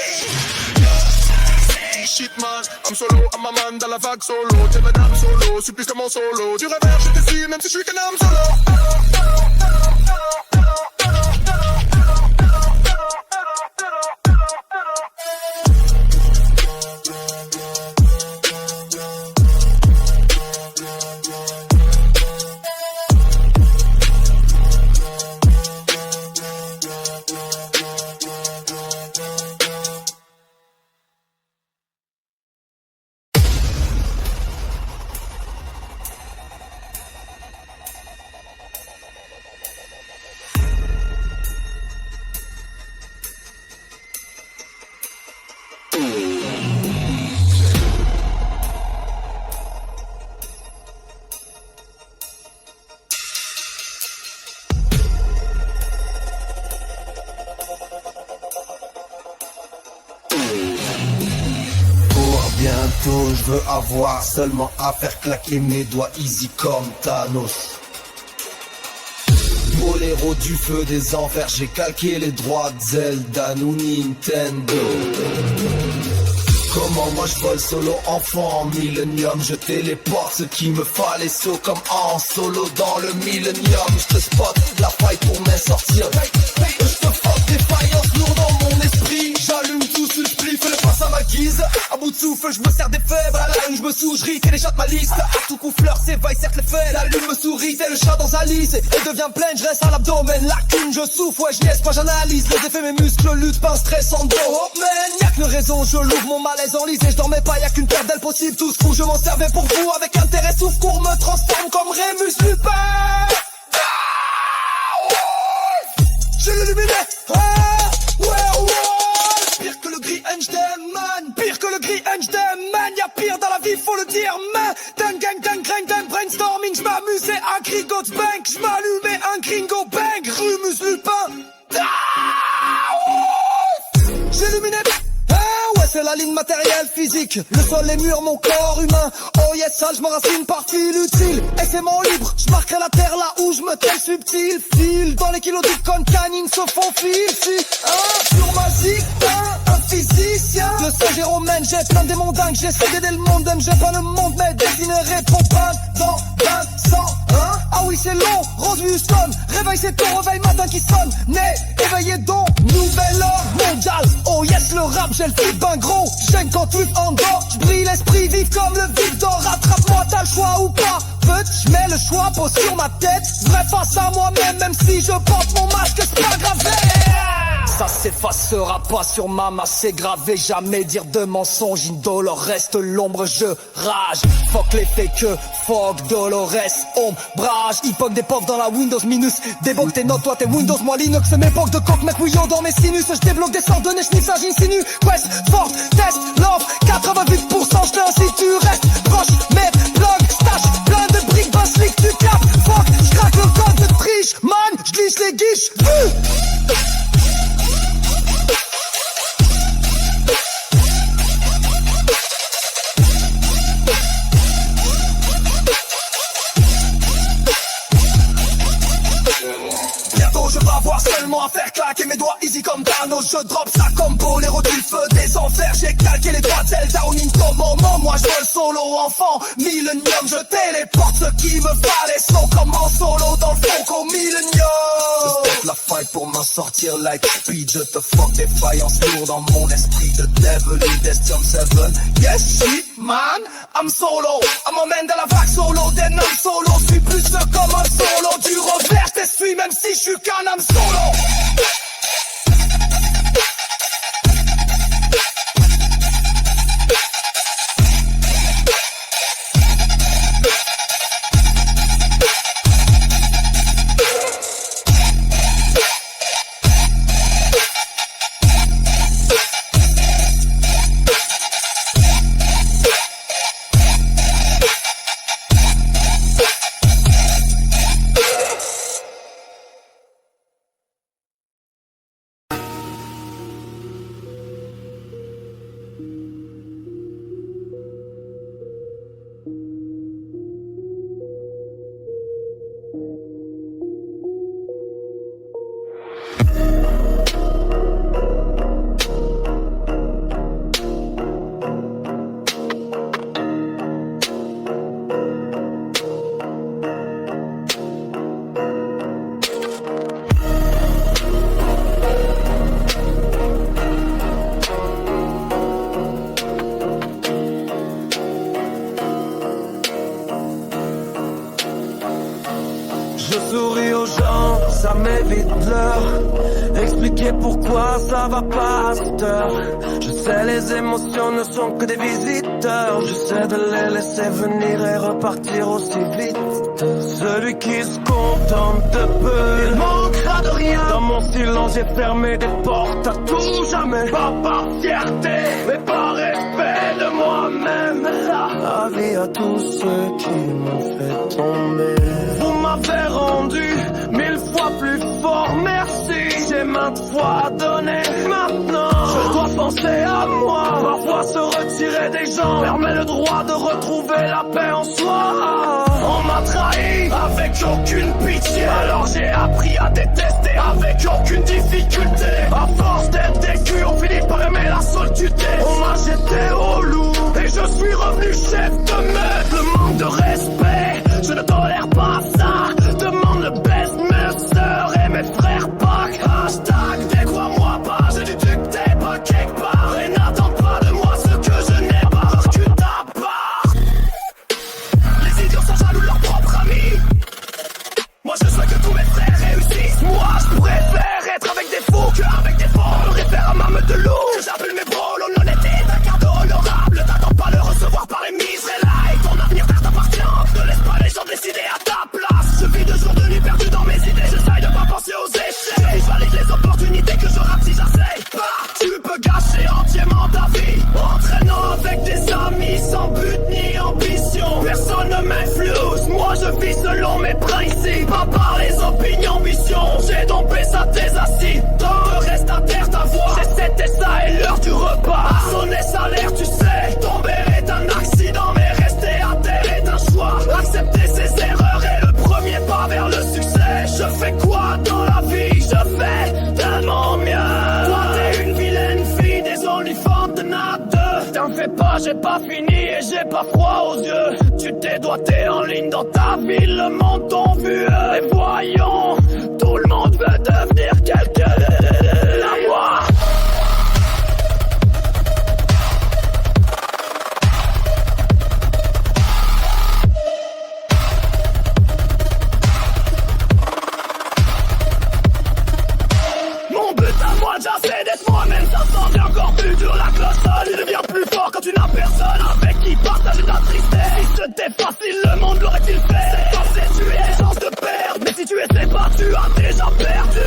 Speaker 9: Shit man, I'm solo, I'm a man dans la vague solo. T'es madame solo, suis plus que mon solo. Du revers, je te suis même si je suis qu'un homme solo.
Speaker 2: Bientôt je veux avoir seulement à faire claquer mes doigts easy comme Thanos. Boléro du feu des enfers, j'ai calqué les droits de Zelda ou Nintendo. Comment moi je vole solo enfant en Millennium. Je téléporte ce qui me fallait saut comme en solo dans le Millennium. Je te spot la faille pour m'en sortir. Je te fuck des faillances lourdes dans mon esprit. J'allume tout ce spliff, fais le passe à ma guise. À bout de souffle, je me sers des faibles. À la lune, je me souris, télécharge ma liste. À tout coup fleur, s'éveille, certes les faits. La lune me sourit, c'est le chat dans sa lisse. Et devient pleine, je reste à l'abdomen. Lacune, je souffle, ouais, je laisse pas, j'analyse. Les effets, mes muscles luttent, pas un stress en dos. Oh man, y'a qu'une raison, je l'ouvre mon malaise en lisse. Et je dormais pas, y'a qu'une paire d'ailes possible. Tout ce coup, je m'en servais pour vous. Avec intérêt, souffle, court, me transforme comme Rémus Lupin. J'ai l'illuminé, pire que le gris man, pire que le gris man, y'a pire dans la vie, faut le dire, man. Dang gang, dang, grind, dang, brainstorming, j'm'amusais à Grigots Bank, j'm'allumais un gringo bang, Rémus Lupin. J'ai illuminé, ouais, c'est la ligne matérielle physique. Le sol, les murs, mon corps humain. Oh yes, sale, j'm'enracine par fil utile. Et c'est mon libre, j'marquerai la terre là où j'me tais subtil. Fil dans les kilos d'icônes canines se font fil. Si, sur ma zig, un physicien. Le Saint-Jérôme, j'ai plein de démons dingues. J'essaie d'aider le monde, j'ai pas le monde, mais dessinerai pour peindre dans 20, 100, Ah oui, c'est long, Rose Houston. Réveil, c'est ton réveil matin qui sonne. Né, éveillé donc, nouvel ordre mondial. Oh yes, le rap, j'ai le flip ben gros. J'aime quand tu en dors. J'brille l'esprit vif comme le Victor. Rattrape-moi, t'as le choix ou pas. J'mets le choix, pose sur ma tête. Vrai face à moi-même, même si je porte mon masque, c'est pas grave. Ça s'effacera pas sur ma masse, c'est gravé. Jamais dire de mensonge, indolore reste l'ombre, je rage. Fuck les fake, fuck Dolores, ombrage. Hip-hop des pauvres dans la Windows minus. Débloque tes notes, toi t'es Windows, moi Linux. C'est mes époques de coq, mec Wio dans mes sinus. Je débloque des sortes de nez, j'niffe ça, j'insinue. Quest, Fort, Test, Love, 88% j'te ainsi tu restes proche. Mais blog, stash, plein de briques, ben slick, tu capes. Fuck, j'craque le code de triche, man, j'glisse les guiches. Je vais avoir seulement à faire claquer mes doigts easy comme Thanos. Je drop ça comme Boléro du feu des enfers. J'ai calqué les doigts de Zelda ou Nintendo. Moi je vole solo enfant Millennium. Je téléporte ce qui me fallait. Slow comme en solo dans le fond au Millennium. Je step la fight pour m'en sortir like speed. Je te fuck des faillances lourdes dans mon esprit. De Devil Destium 7. Yes shit man, I'm solo. I'm a man de la vague solo. Then I'm solo. Suis plus comme un solo. Du revers je te suis même si je suis qu'un homme solo.
Speaker 6: souris aux gens, ça m'évite l'heure. Expliquer pourquoi ça va pas à cette heure. Je sais les émotions ne sont que des visiteurs. J'essaie de les laisser venir et repartir aussi vite. Celui qui se contente de peu, il manquera de rien. Dans mon silence j'ai fermé des portes à tout jamais. Pas par fierté, mais par respect de moi-même. Avis à tous ceux qui m'ont fait tomber. Vous m'avez rendu 1000 fois plus fort, merci. J'ai maintes fois donné, maintenant je dois penser à moi. Parfois se retirer des gens permet le droit de retrouver la paix en soi. On m'a trahi avec aucune pitié, alors j'ai appris à détester avec aucune difficulté. À force d'être décu, on finit par aimer la solitude. On m'a jeté au loup et je suis revenu chef de meute. Le manque de respect, je ne tolère pas ça. Demande le best, mes sœurs et mes frères Pac. Hashtag décrois-moi pas, j'ai du truc t'es pas quelque part. Et n'attends pas de moi ce que je n'ai pas, recule ta part. Les idiots sont jaloux de leurs propres amis. Moi je souhaite que tous mes frères réussissent. Moi je préfère être avec des fous qu'avec des faux. Je me réfère à ma meute de loups que j'appelle mes bros. L'honnêteté est un cadeau honorable. T'attends pas de le recevoir par les Israélites. Ton avenir t'appartient. Ne laisse pas les gens décider à ta place. Je vis de jour de nuit perdu dans mes idées. J'essaye de pas penser aux échecs. Je valide les opportunités que je rate si j'essaye pas. Tu peux gâcher entièrement ta vie en traînant avec des amis sans but ni ambition. Personne ne m'influence. Moi je vis selon mes principes, pas par les opinions, missions. J'ai tombé ça tes assis. Reste à terre ta voix. J'ai c'était ça et l'heure du repas. Sonner salaire tu sais. Tomber est un accident mais rester à terre est un choix. Accepter ses erreurs est le premier pas vers le succès. Je fais quoi dans la vie? Je fais de mon mieux. Toi t'es une vilaine fille, des olifants de deux. T'en fais pas, j'ai pas fini et j'ai pas froid aux yeux. Tu t'es doigté en ligne dans ta ville, le monde t'en vu. Et voyons, tout le monde veut devenir quelqu'un. La moi. Mon but à moi déjà c'est d'être moi-même. Ça semble encore plus dur, la cloche sonne. Il devient plus fort quand tu n'as personne avec qui partager ta tristesse. Si c'était facile, le monde l'aurait-il fait? C'est censé tuer les chances de perdre, mais si tu essaies pas, tu as déjà perdu.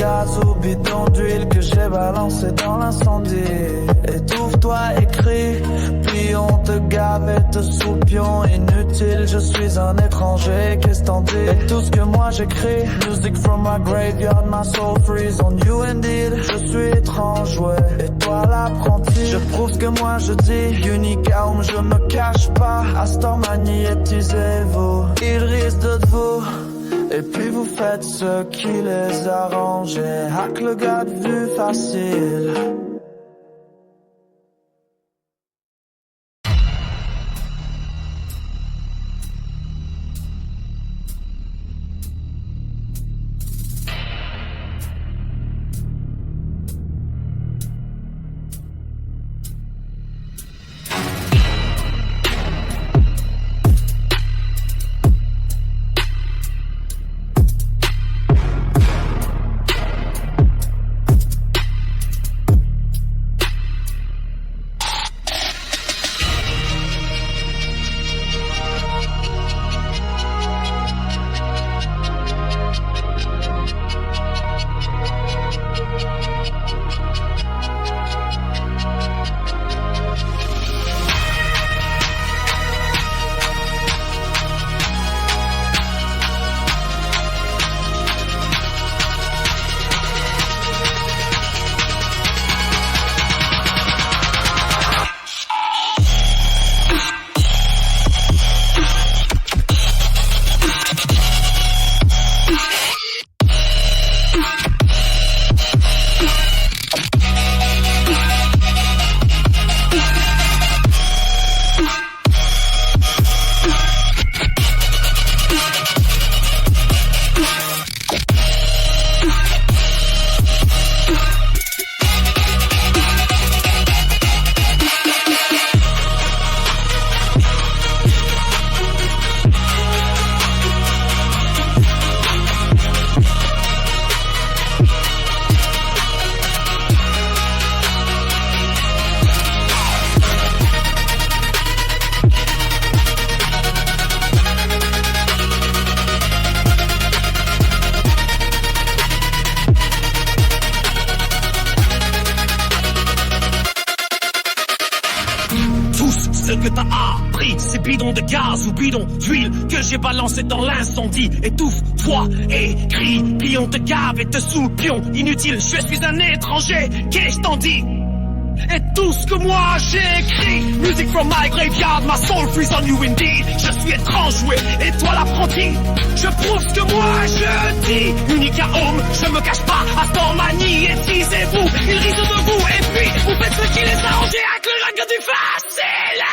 Speaker 10: gaz ou bidon d'huile que j'ai balancé dans l'incendie. Étouffe-toi, écris, puis on te gave et te soupion. Inutile, je suis un étranger, qu'est-ce t'en dis? Et tout ce que moi j'écris, music from my graveyard, my soul freeze on you indeed. Je suis étrange, ouais, et toi l'apprenti. Je prouve ce que moi je dis, Unicaum, je me cache pas. Astor magnétisez-vous, il risque de vous. Et puis vous faites ce qui les arrange et hack le gars de vue facile.
Speaker 4: que t'as appris, ces bidons de gaz ou bidons d'huile que j'ai balancé dans l'incendie. Étouffe-toi et crie, puis on te gave et te soupion. Inutile, je suis un étranger, qu'est-ce t'en dis? Et tout ce que moi j'ai écrit, music from my graveyard, my soul freeze on you indeed. Je suis étrange, joué, et toi l'apprenti. Je prouve ce que moi je dis. Unique à homme, je me cache pas à Stormanie. Et teasez-vous, ils risent de vous. Et puis, vous faites ce qui les arrange avec le règle du facile.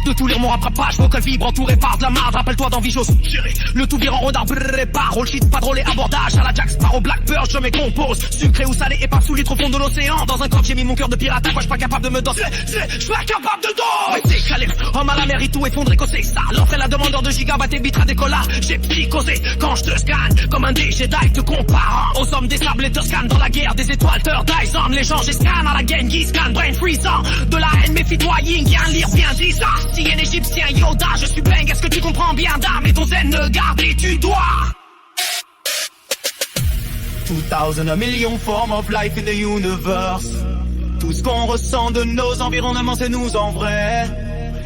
Speaker 4: De tout lire mon rattrapage, vocal vibre entouré par de la marde. Rappelle-toi d'envie, j'ose gérer le tout virant renard, par roll shit, pas drôle et abordage. À la Jack Sparrow, Blackbird, je me compose. Sucré ou salé, épave sous litre au fond de l'océan. Dans un coffre, j'ai mis mon cœur de pirate. Moi, je suis pas capable de me danser. Je suis pas capable de danser. Mais c'est calé, homme à la mer, et tout effondré, causé. Ça, l'enfer, la demandeur de gigabytes et bitra décollage. J'ai psychosé quand je te scanne. Comme un dé Jedi te comparant aux hommes des sables et te scanne. Dans la guerre des étoiles, Third Dyson. Les gens, j'ai scan à la Genghis scan. Brain freezant. De la haine, méfie-toi, Ying, bien lire, bien disant. Si un égyptien Yoda, je suis bang, est-ce que tu comprends bien d'âme et ton zen ne garde et tu dois 2000, a million form of life in the universe. Tout ce qu'on ressent de nos environnements, c'est nous en vrai.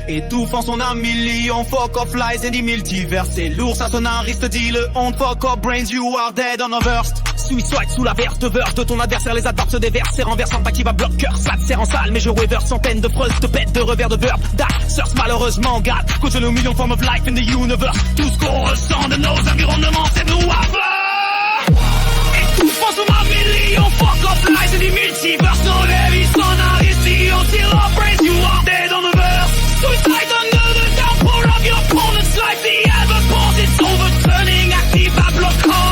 Speaker 4: Étouffant son un million, fuck off lies et des multivers. C'est lourd, ça sonariste dit le honte, fuck off brains, you are dead on a burst. Suicide sous la verse de ton adversaire, les adverbes se déversent, c'est renversant, pas qui va bloqueur, ça te sert en salle, mais je waver sans peine de freuse, de pète, de revers de verbe, source malheureusement gâte, cause nos millions form of life in the universe. Tout ce qu'on ressent de nos environnements, c'est nous avant. Étouffant son un million, fuck off lies et des multivers. No heavy sonaristes, until our brains, you are dead on a verse. Suicide under the downpour of your opponent's life. The ever pause, it's overturning, active à bloquant.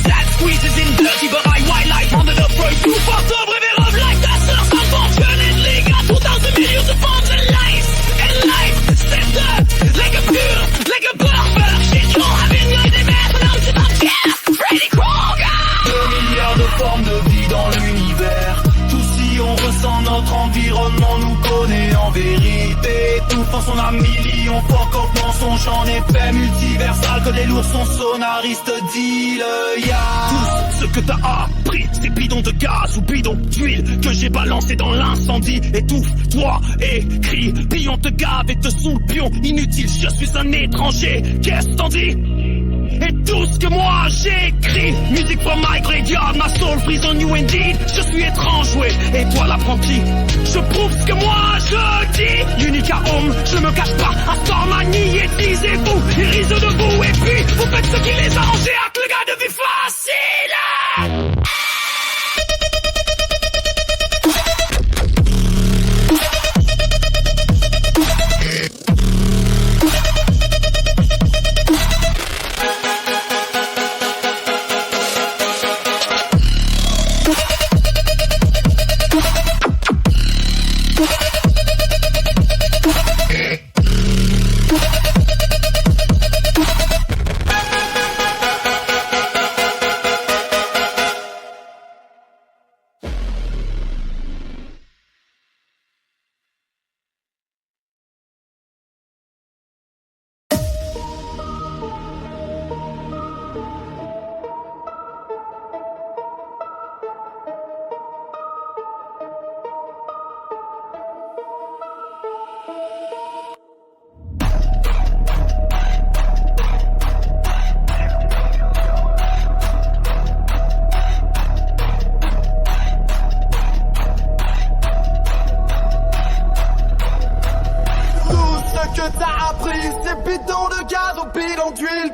Speaker 4: That squeezes in dirty, but I white light under the front. Too far to river of life, that's us unfortunately. Got 2,000 millions of forms of life. And life, stepped up, like a pure, like a buffer. Shit, you having like des mères, now c'est un guerre. Freddy Krueger. 2 milliards de formes de vie dans l'univers. Tout si on ressent notre environnement, nous connaît en vérité. Étouffant son un million, fuck off dans son champ d'effet multiversal. Que des lourds sont sonaristes, dit le ya. Tout ce que t'as appris, ces bidons de gaz ou bidons d'huile que j'ai balancé dans l'incendie. Étouffe-toi et crie, puis on te gave et te sous le pion. Inutile, je suis un étranger, qu'est-ce t'en dis? Et tout ce que moi j'écris, music from my graveyard, my soul freeze on you indeed. Je suis étrange, ouais, et toi l'apprenti. Je prouve ce que moi je dis. Unique à homme, je me cache pas à Stormanie. Et disez-vous, ils risent de vous. Et puis, vous faites ce qui les arrange avec le gars de vie facile.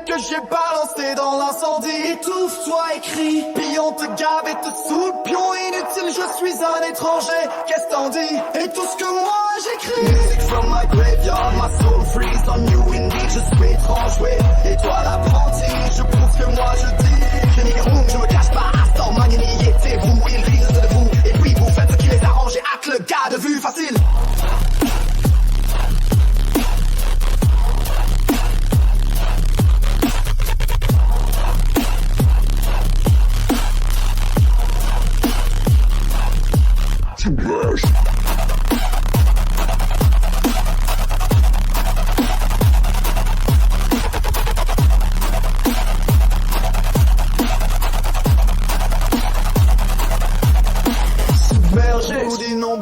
Speaker 8: Que j'ai balancé dans l'incendie. Étouffe-toi et crie, puis on te gave et te sous le pion. Inutile, je suis un étranger, qu'est-ce t'en dis? Et tout ce que moi j'écris. Music from my graveyard, my soul freeze on you indeed. Je suis étrange, oui, et toi l'apprenti. Je prouve ce que moi je dis. Je n'y je me cache pas à Stormanie. Étiez-vous, ils risent de vous. Et puis vous faites ce qui les arrange et hack le gars de vue facile.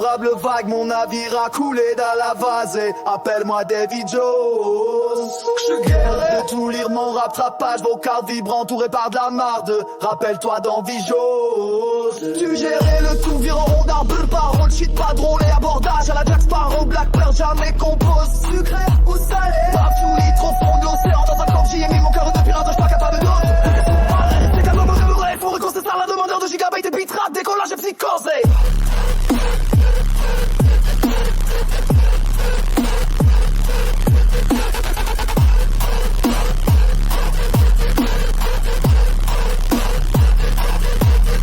Speaker 10: innombrables vagues, mon navire a coulé dans la vasée. Appelle-moi Davy Jones. Je guerre de tout lire mon rattrapage, vocal vibrant entouré par de la marde. Rappelle-toi d'Envie Jose. Tu gérais le tout virant rond d'arbre, parole, shit pas drôle et abordage à la Jack Sparrow, Blackbird jamais compose. Sucré ou salé, pas fouillé trop fond de l'océan. Dans un corps j'y ai mis mon cœur de pirate, je suis pas capable d'autre. C'est calme, me faut reconstruire ça, la demandeur de gigabytes et bitrate, décollage et psychosé.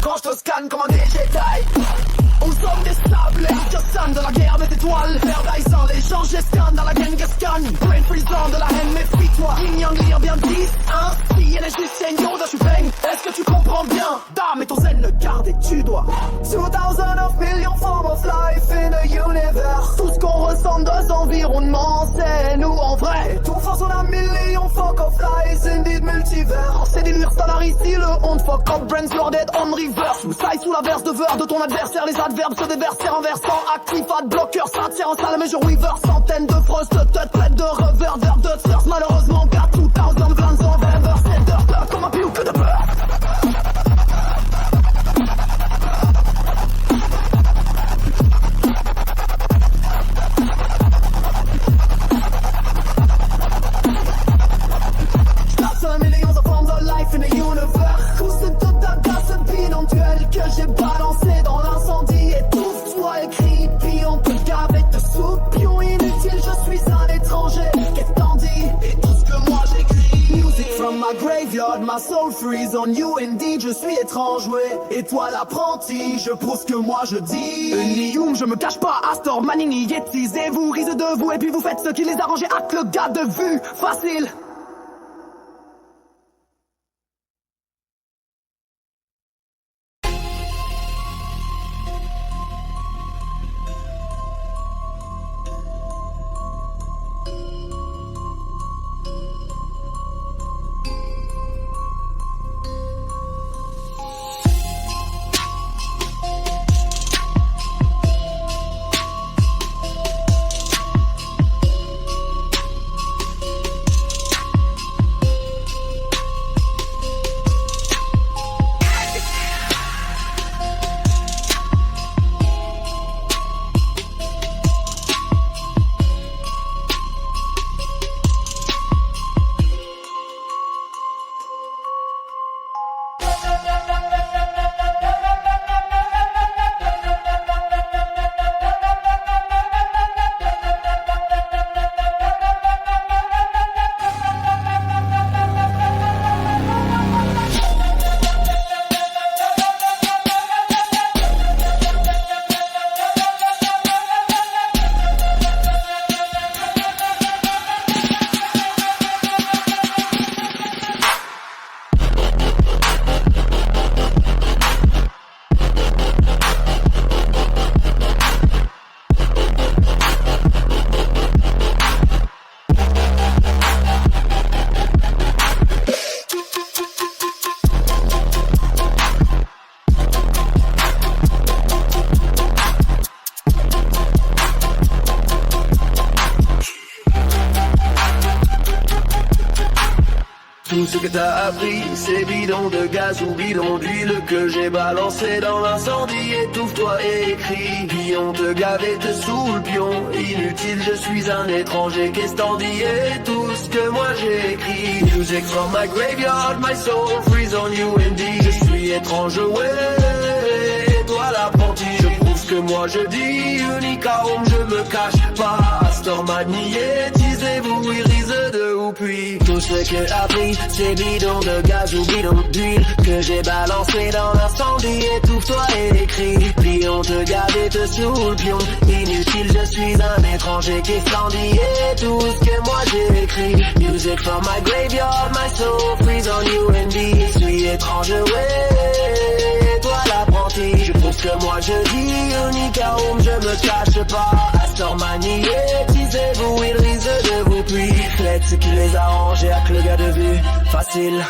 Speaker 10: Quand je te scanne comme un végétal, on somme des sables, les Justin de la guerre des étoiles. Paradise sans l'échange, j'escanne dans la Genghis-Khan. Brain freezant de la haine, méfie-toi. Yin yang lire bien 10, hein. Si elle est juste seigneur, je suis bang. Est-ce que tu comprends bien? Dame et ton zen le garde et tu dois. 2000 of million forms of life in the universe. Tout ce qu'on ressent dans environnements, c'est nous en vrai. Tout force on a millions fuck of lies, indeed multivers. C'est des murs standards ici, le honte fuck up, brains loaded on reverse. Sous saille sous la verse de verre de ton adversaire, les adverbes se déversent en versant. Actif, ad bloqueur, ça tire en salle, mais je weaver. Centaines de frost, de tête, prête de revers, verbe de thirst. Malheureusement, garde tout temps, plans en verre, c'est d'heure, comme un piou que de peur. Que j'ai balancé dans l'incendie. Étouffe-toi, écris, puis on te gave et te soupe. Pion inutile, je suis un étranger. Qu'est-ce t'en dis? Et tout ce que moi j'écris. Music from my graveyard, my soul freeze on you. Indeed, je suis étrange, ouais. Et toi l'apprenti, je prouve ce que moi je dis. Lium, je me cache pas, Astor, Manini, Yetis. Et vous risez de vous, et puis vous faites ce qui les arrange. Hâte le gars de vue, facile.
Speaker 8: Tout ce que t'as appris, c'est bidon de gaz ou bidon d'huile que j'ai balancé dans l'incendie. Étouffe-toi et écris, puis on te gave et te saoule, pion. Inutile, je suis un étranger, qu'est-ce t'en dis? Et tout ce que moi j'ai écrit. Music from my graveyard, my soul freeze on you indeed. Je suis étrange, ouais, toi l'apprenti. Je prouve ce que moi je dis, unique à home, je me cache pas. Stormanie, étisez-vous, irise de ou puis. Tout ce que appris, c'est bidon de gaz ou bidon d'huile que j'ai balancé dans l'incendie. Étouffe-toi et écris, puis on te gave et te saoule, pion. Inutile, je suis un étranger qui scandit. Et tout ce que moi j'ai écrit. Music from my graveyard, my soul freeze on you and me. Je suis étrange, ouais, toi l'apprenti. Je prouve que moi je dis, unique à home, je me cache pas. Astormanie, étisez-vous, il risque de vous puis. Let's ce qui les arrange et avec le gars de vue, facile.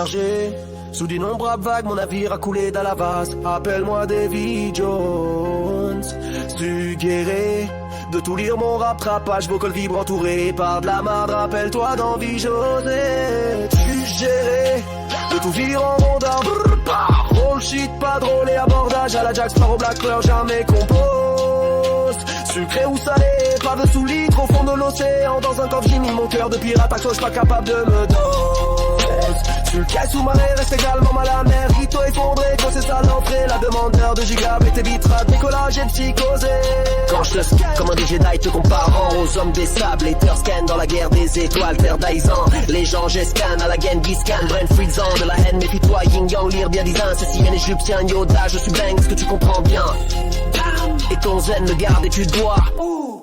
Speaker 8: submergé sous d'innombrables vagues, mon navire a coulé dans la vase. Appelle-moi Davy Jones. Suggéré de tout lire mon rap, trapage, vocal vibre entouré par de la marde. Rappelle-toi d'Envie José. Suggéré de tout vivre en rondeur. Roll shit, pas drôle et abordage à la Jack Sparrow, Black Pearl, jamais compose. Sucré ou salé, pas de sous-litre au fond de l'océan. Dans un coffre j'ai mis mon cœur de pirate, accroche pas capable de me dose. Sur le quai sous-marin reste également mal à mer. Rito effondré, quand c'est ça l'entrée. La demandeur de gigabits évitera décollage et psychosé. Quand je te scanne comme un des Jedi te comparant aux hommes des sables. Les scan dans la guerre des étoiles, terre d'Aizan. Les gens j'escanne à la Genghis Khan. Brain freezant de la haine, méfie-toi, yin yang, lire bien disant. Ceci est égyptien, Yoda, je suis bang, ce que tu comprends bien. Et ton zen me garde et tu dois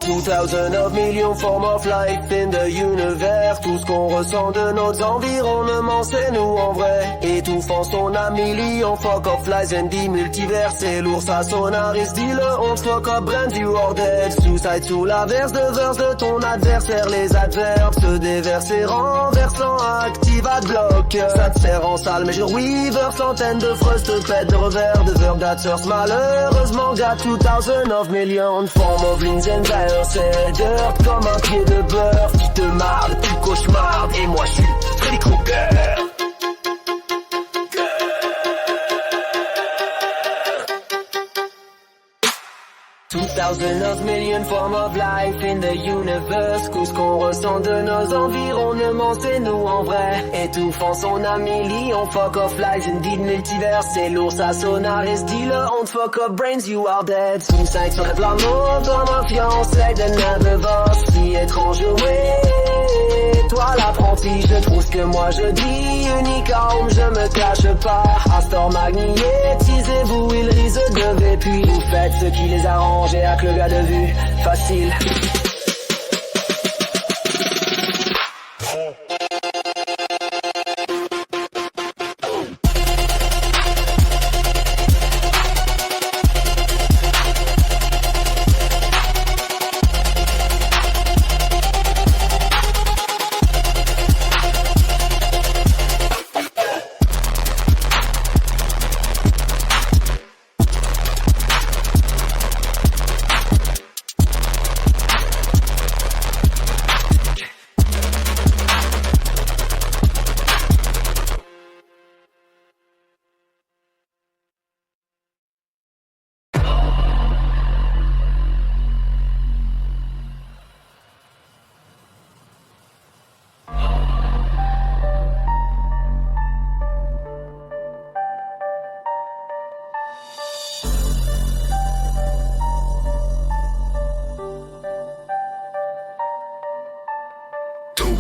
Speaker 8: 2000 of millions form of life in the universe. Tout ce qu'on ressent de nos environnements, c'est nous en vrai. Étouffant son ami lion, fuck off lies and the multivers. C'est lourd, ça sonaris, dis le on fuck up, brand you are dead. Suicide sous l'averse de verse de ton adversaire. Les adverbes se déversent et renversant, active ad block. Ça te sert en salle, mais je weaver, centaines de frust, pète de revers, de verb that source. Malheureusement, got 2000 of millions form of lines and verse. C'est dirt comme un pied de beurre. Tu te marres, tu cauchemardes. Et moi je suis Freddy Krueger. 2000 of million form of life in the universe. Tout ce qu'on ressent de nos environnements, c'est nous en vrai. Étouffant son ami lion, fuck off lies indeed multivers. C'est lourd, ça sonaris, dis le on fuck up brains, you are dead. Suicide sur la mort dans ma fiancée de never boss. Si étrange, oui. Toi l'apprenti, je trouve ce que moi je dis. Unicorn, je me cache pas. Astor magnétisez-vous, ils risent de V. Puis vous faites ce qui les arrange et avec le gars de vue facile.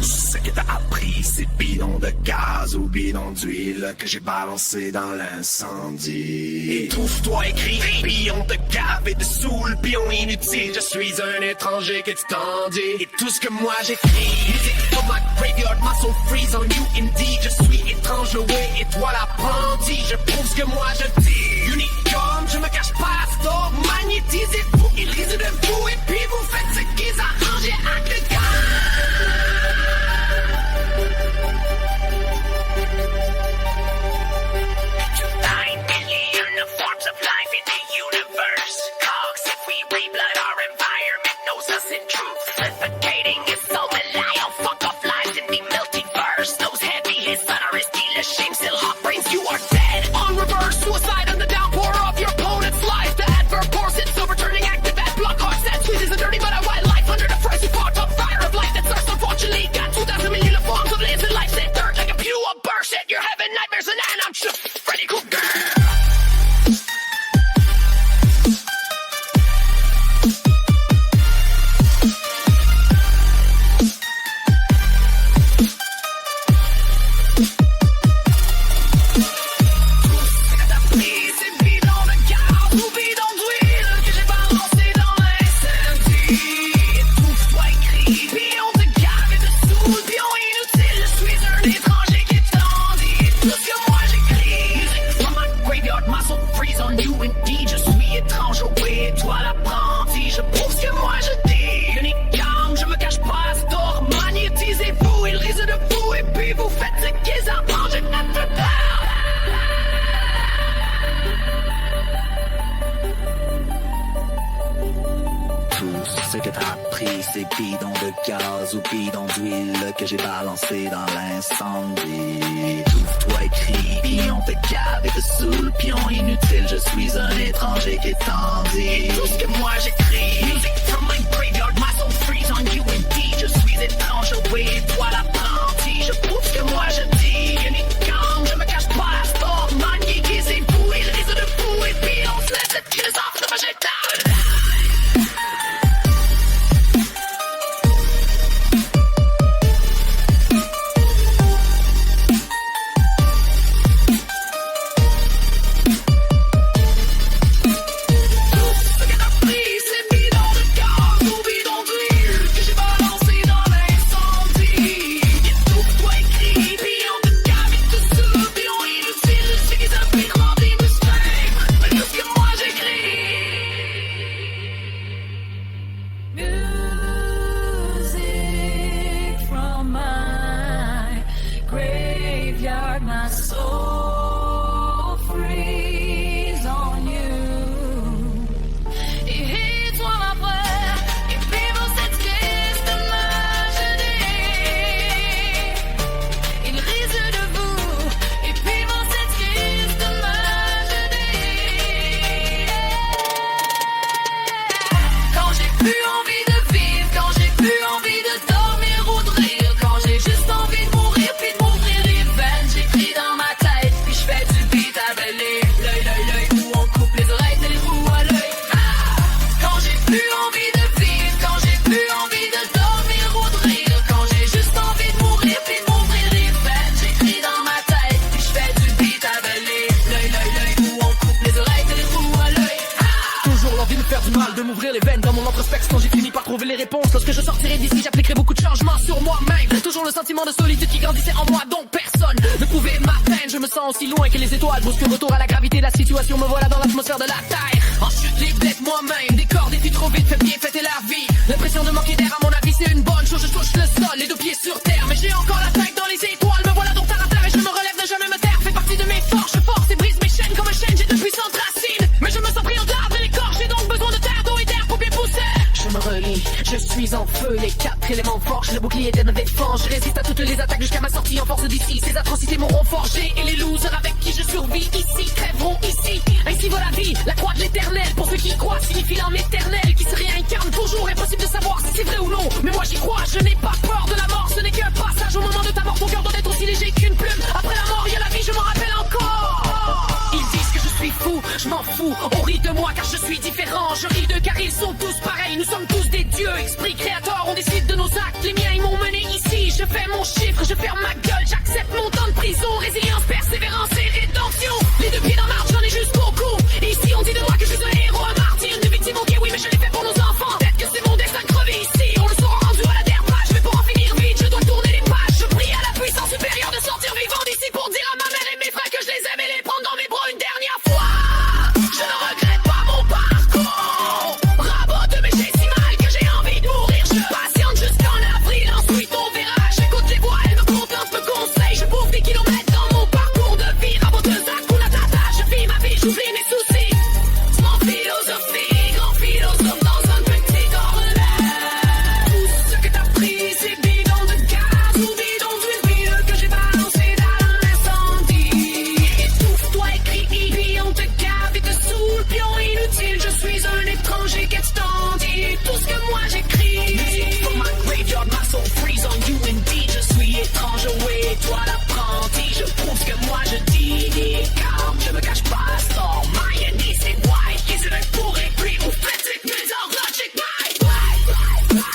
Speaker 5: Ce que t'as appris, c'est bidon de gaz ou bidon d'huile que j'ai balancé dans l'incendie. Et trouve-toi écrit, pion de gave et de saoul, pion inutile. Je suis un étranger que tu t'en dis. Et tout ce que moi j'écris, music from my graveyard, my soul freeze on you indeed. Je suis étrange, oui, et toi l'apprenti. Je prouve ce que moi je dis. Unicorn, je me cache pas, store, magnétisez-vous, ils risent de vous. Et puis vous faites ce qu'ils arrangent avec le gars.
Speaker 4: Shame still hot brains, you are dead. On reverse, suicide on the downpour of your opponent's life.
Speaker 2: ce que t'as pris, ces bidons de gaz ou bidons d'huile que j'ai balancé dans l'incendie. Étouffe-toi et crie, puis on te cave et te saoule, pion inutile, je suis un étranger qui est tendu. Tout ce que moi j'écris, music from my graveyard, my soul freeze on you indeed. Je suis étrange, oui, toi l'apprenti, je prouve ce que moi je dis. Unique gang, je me cache pas, sport, man, déguisez-vous, il risque de fou, et puis on se laisse être philosophe de végétal.
Speaker 4: Lorsque je sortirai d'ici, j'appliquerai beaucoup de changements sur moi-même. Toujours le sentiment de solitude qui grandissait en moi, donc personne ne pouvait m'atteindre. Je me sens aussi loin que les étoiles. Brusque retour à la gravité de la situation, me voilà dans l'atmosphère de la Terre. Ensuite les bleds moi-même, des corps défis trop vite, fait bien fêter la vie. L'impression de manquer d'air à mon avis c'est une bonne chose. Je touche le sol, les deux pieds sur terre, mais j'ai encore la tête dans les étoiles. Me voilà donc terre à terre et je me relève de jamais me taire. Fait partie de mes forces, je force et brise mes chaînes comme un chêne. J'ai de puissantes racines, mais je me sens pris en garde de l'écorce. J'ai donc besoin de terre, d'eau et d'air pour bien pousser. Je me relie, je suis en feu, les 4 éléments forts, j'ai le bouclier de défense. Je résiste à toutes les attaques jusqu'à ma sortie en force d'ici. Ces atrocités m'auront forgé et les losers avec qui je survis ici crèveront ici. Ainsi va la vie, la croix de l'éternel. Pour ceux qui y croient, signifie l'âme éternelle qui se réincarne toujours. Impossible de savoir si c'est vrai ou non, mais moi j'y crois, je n'ai pas peur de la mort. Ce n'est qu'un passage au moment de ta mort, ton cœur doit être aussi léger qu'une plume. Après la mort, il y a la vie, je m'en rappelle encore. Ils disent que je suis fou, je m'en fous. On rit de moi car je suis différent. Je ris d'eux car ils sont tous pareils. Nous sommes tous des dieux, esprit créateur. On décide de nos actes, les miens ils m'ont mené ici. Je fais mon chiffre, je ferme ma gueule. J'accepte mon temps de prison. Résilience, persévérance et rédemption. Les deux pieds dans l'arbre, j'en ai jusqu'au cou. Et ici on dit de moi que je suis un héros, un martyr, une victime. Ok oui mais je l'ai fait pour nos enfants. Peut-être que c'est mon destin de crever ici. On le saura rendu à la dernière page. Mais pour en finir vite, je dois tourner les pages. Je prie à la puissance supérieure de sortir vivant d'ici. Pour dire à ma mère et mes frères que je les aime et les prendre dans mes bras une dernière fois. Je ne regrette pas mon parcours. Rabote mais j'ai si mal que j'ai envie de mourir. Je patiente jusqu'en avril, ensuite on verra. J'écoute les voix, elles me contentent, me conseillent. Je bouffe des kilomètres dans mon parcours de vie. Raboteuse à Hakuna Matata, je vis ma vie, j'oublie mes soucis. C'est mon philosophie, grand philosophe dans un petit orlet. Tout ce que t'as pris, c'est bidon de gaz ou bidon d'huile que j'ai balancé dans l'incendie. Étouffe-toi et crie, puis on te cave et te saoule, pion inutile. Je suis un étranger, qu'est-ce t'en dis? Tout ce que moi j'écris. Music from my graveyard, my soul freeze on you indeed. Je suis étrange, oui, toi l'apprenti. Je prouve ce que moi je dis. Car je me cache pas, storm, my and c'est white. Qui serait pour et puis vous faites cette mise en logic, bye, bye, bye, bye.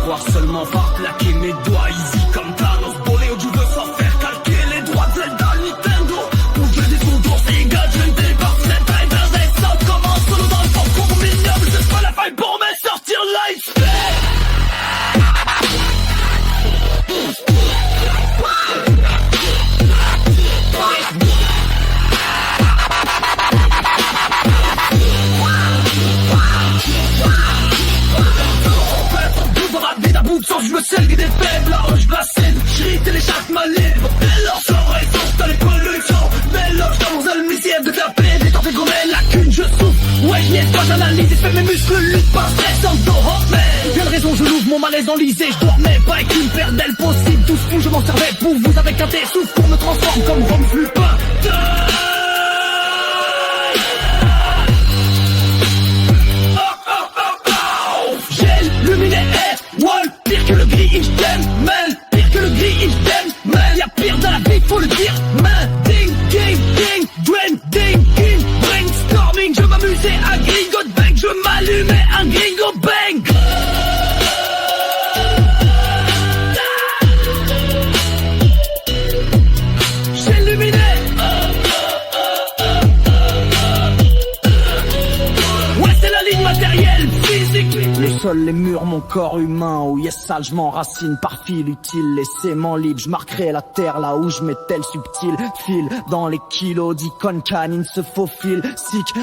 Speaker 2: voir seulement par plaquer mes doigts easy comme Thanos. Boléo, tu veux sans faire calquer les droits de Zelda, Nintendo. Pour que des contours, c'est égal, je ne débarque cette time. Ça commence solo dans le fond pour minable. C'est pas la faille pour me sortir l'iceberg. Je me scelle des faibles, la roche glacée. J'rit télécharge ma lèvre. Alors sans raison, dans les pollutions. Mélange dans mon almisière de taper. Des temps de gommer la cune, je souffre. Ouais, je niaise pas, j'analyse et fais mes muscles lutte pas stress en dos. Bien de raison, je l'ouvre mon malaise enlisé. Je dormais pas avec une paire d'ailes possible. Tout ce fou, je m'en servais pour vous avec un souffle pour me transforme comme Rome Lupin. J'ai illuminé Wall, pire que le gris, je t'aime, man. Pire que le gris, je t'aime, man. Y'a pire dans la vie, faut le dire, man. Ding, ding, ding, dwayne, ding, ding. Brainstorming, je m'amusais à gringo bang. Je m'allumais un gringo bang. J'ai illuminé. Ouais, c'est la ligne matérielle, physique. Le sol, les murs, mon corps humain. Oh yes, sale, je m'enracine par fil utile. Laissez-moi libre, je marquerai la terre là où je mettais le subtil fil. Dans les kilos d'icônes canines se faufile. Sick,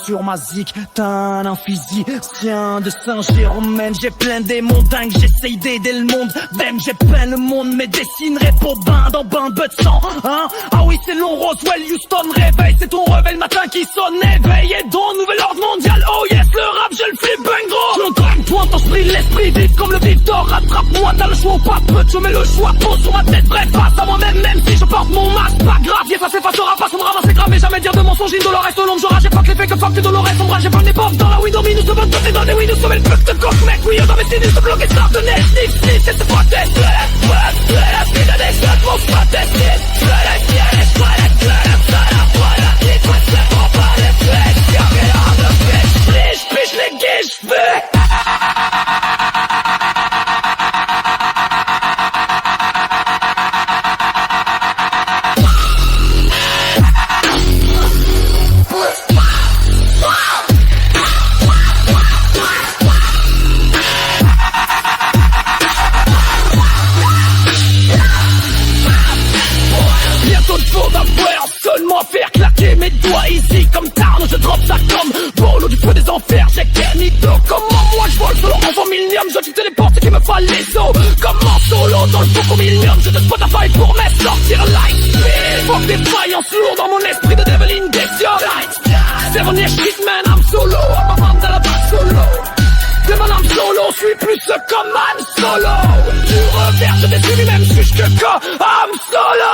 Speaker 2: sur ma zik, t'as un physicien de Saint-Jérôme. J'ai plein des dingues, j'essaye d'aider le monde. Même j'ai peint le monde, mais dessinerai pour bain dans bain de sang, hein. Ah oui, c'est long, Roswell, Houston, réveil. C'est ton réveil le matin qui sonne, éveille. Et donc, nouvel ordre mondial, oh yes, le rap, je le fais bang gros. Je drague, toi, ton esprit, l'esprit vif comme le Victor. Rattrape-moi, t'as le choix ou pas, peu, je mets le choix, pose sur ma tête, bref, face à moi-même, même si je porte mon masque, pas grave, yes, ça s'effacera pas, son drame, c'est grave, mais jamais dire de mensonge, Dolores, au long de Jura, j'ai pas que les faits que fuck, que Dolores, ombrage, j'ai pas des pauvres dans la window, minus, de bonne côté, dans les windows, sauver le puck de coq, mec, oui, dans mes sinus, de bloquer, start de net, sniff, c'est ce proteste, la vie de l'exode, mon proteste, je les guiche, je fais. Bientôt de faux d'affaires, seulement faire claquer mes doigts ici comme Tarno, je drop ça comme Polo du feu des enfers, j'ai Kenito. Comment moi je vole solo en millium, je te téléporte, c'est qu'il me fallait les os. Comment solo dans le faux millium, je te Spotify pour me sortir like speed. Fuck des faillances lourdes dans mon esprit de devil injection. C'est mon shit man, I'm solo, I'm a man de la basse solo. C'est mon âme solo, je suis plus comme Man Solo. Du revers, je t'ai suivi même si je que I'm solo.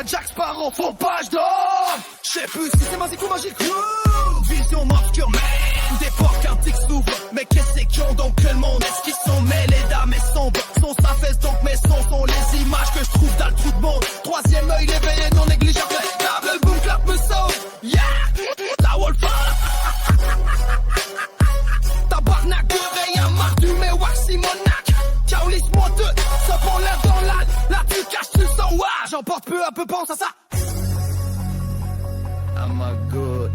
Speaker 1: Jack Sparrow, faut pas je dors. J'sais plus si c'est magique ou magique. Vision obscure, man. Des portes antiques s'ouvrent. Mais qu'est-ce qu'ils ont dans quel monde? Est-ce qu'ils sont mêlés d'âmes et sombres? Son s'affaisse donc mes sons sont les images que je trouve dans le trou de monde. Troisième œil éveillé non négligeable. Double boom clap me sauve. Yeah, la wolf. Tabarnak de rien mardu mais waxy monac. Kaolis moi deux, ça prend l'air dans l'âne. Là tu caches tu sens ouais. J'emporte peu à peu, pense à ça.
Speaker 2: Ah ma god.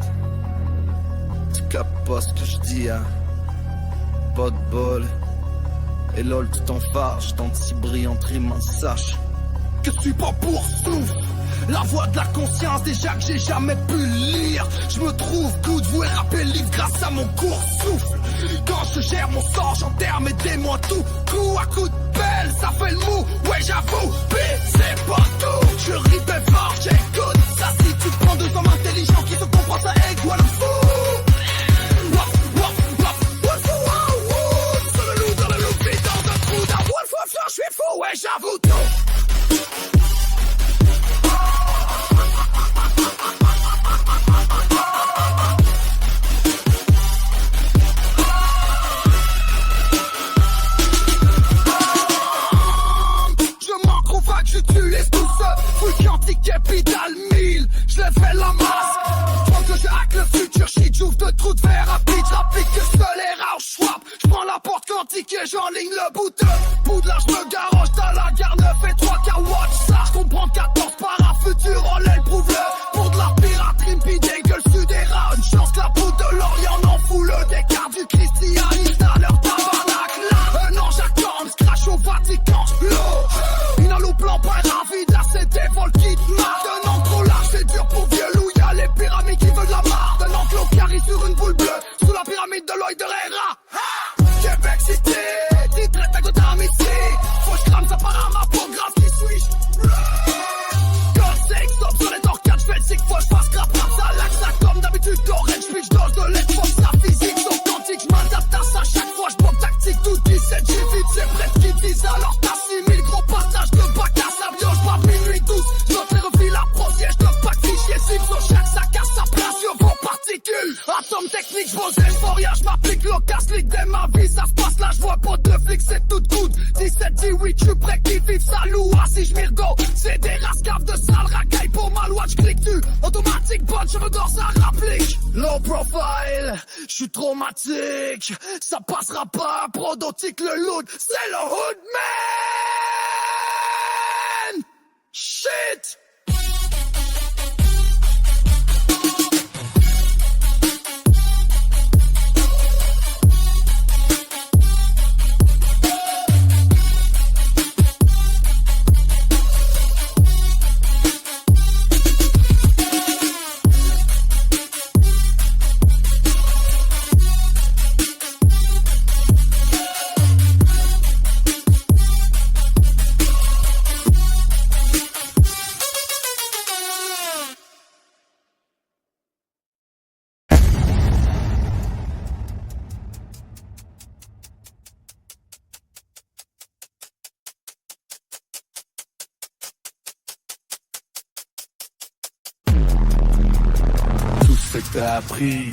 Speaker 2: Tu captes pas ce que je dis hein. Pas de bol. Et lol tu t'enfarges dans de si brillantes rimes sache
Speaker 1: que tu pas pour souffle. La voix de la conscience déjà que j'ai jamais pu lire. Je me trouve good vous et rapper livre grâce à mon court souffle. Quand je gère mon sort j'enterre mes démons tout. Coup à coup de pelle ça fait le mou. Ouais j'avoue, c'est pas tout. Je ripais fort, j'écoute. Ça si tu prends deux hommes intelligents qui se comprennent ça égale fou. Sur le loup dans le loup vide dans un trou d'un wolf, je suis fou, ouais j'avoue tout. Capital 1000, je l'ai fait la masque. Tant que je hack le futur shit, j'ouvre de trous de verre à pitch. La pique que seul est rare, j'frappe. J'prends la porte quantique et j'enligne le bout de là, j'me garoche dans la gare 9 et 3 K watch. Ça, j'comprends 14 para futur, on l'aile prouve-le. Pour de la piraterie, m'pis dégueule sud et rats. Une chance que la poudre de l'Orient en fout le décart du christianisme à leur tabarnak. Là, un ange attend, crash au Vatican, j'plore. Une en loup plan, pas ravi, là c'est des vols qui te marquent. Un an trop large, c'est dur pour vieux. pratique bonne, je me gorge à rapplique. Low profile, je suis traumatique. Ça passera pas, prodotique le loot, c'est le hood man. Shit.
Speaker 6: Ce que t'as appris,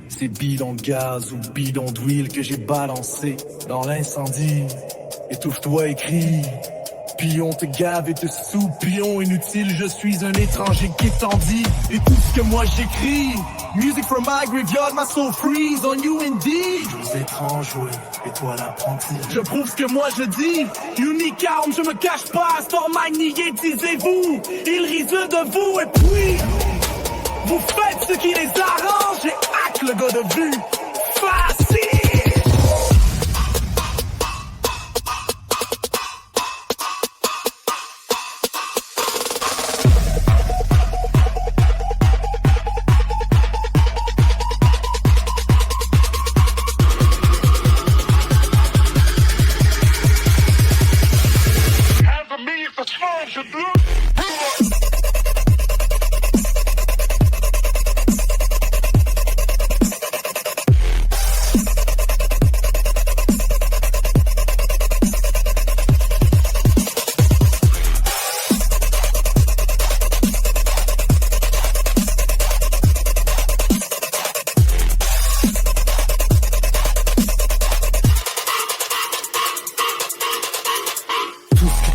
Speaker 6: c'est bidon de gaz ou bidon d'huile que j'ai balancé dans l'incendie. Étouffe-toi et crie, puis on te gave et te sous, pion inutile, je suis un étranger qui t'en dit. Et tout ce que moi j'écris, music from my graveyard, my soul freeze on you indeed. Aux étranges, oui, et toi l'apprenti. Je prouve ce que moi je dis, unique arme, je me cache pas, Stormine, niétisez-vous, ils risent de vous et puis... Vous faites ce qui les arrange et hack le gars de vue. Facile.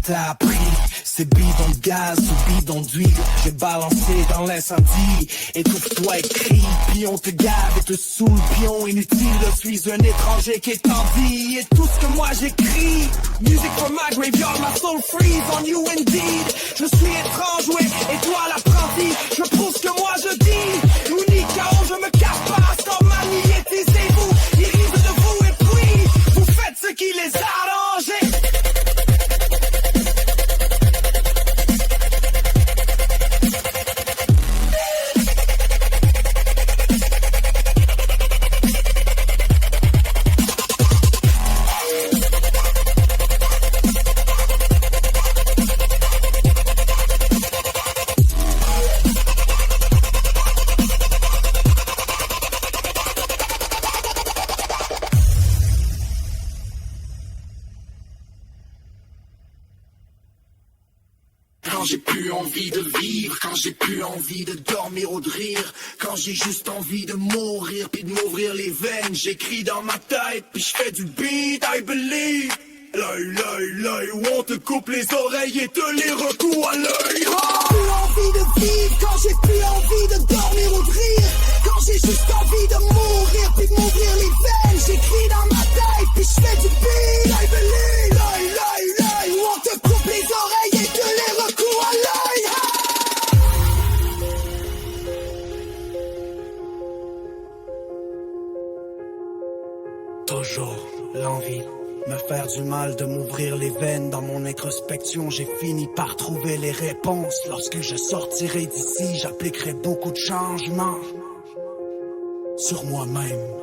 Speaker 6: T'as appris, c'est bidon de gaz ou bidon d'huile. J'ai balancé dans l'incendie. Étouffe-toi et crie, puis on te gave et te saoule, pion inutile. Je suis un étranger qui est en vie. Et tout ce que moi j'écris, music from my graveyard, my soul freeze on you indeed. Je suis étrange, ouais, et toi l'apprenti. Je prouve ce que moi je dis. Unique chaos, je me cache pas, sans magnétisez-vous. Ils risent de vous et puis, vous faites ce qui les arrange.
Speaker 2: Quand j'ai plus envie de vivre, quand j'ai plus envie de dormir ou de rire, quand j'ai juste envie de mourir puis de m'ouvrir les veines, j'écris dans ma tête puis je fais du beat, I believe. L'œil, où on te coupe les oreilles et te les recoue à l'œil.
Speaker 8: Plus envie de vivre, quand j'ai plus envie de dormir ou de rire, quand j'ai juste envie de mourir puis de m'ouvrir les veines, j'écris dans ma tête puis je fais du beat, I believe. L'œil, où on te coupe les oreilles et te les recoue à l'œil.
Speaker 1: Toujours l'envie me faire du mal, de m'ouvrir les veines. Dans mon introspection, j'ai fini par trouver les réponses. Lorsque je sortirai d'ici, j'appliquerai beaucoup de changements sur moi-même.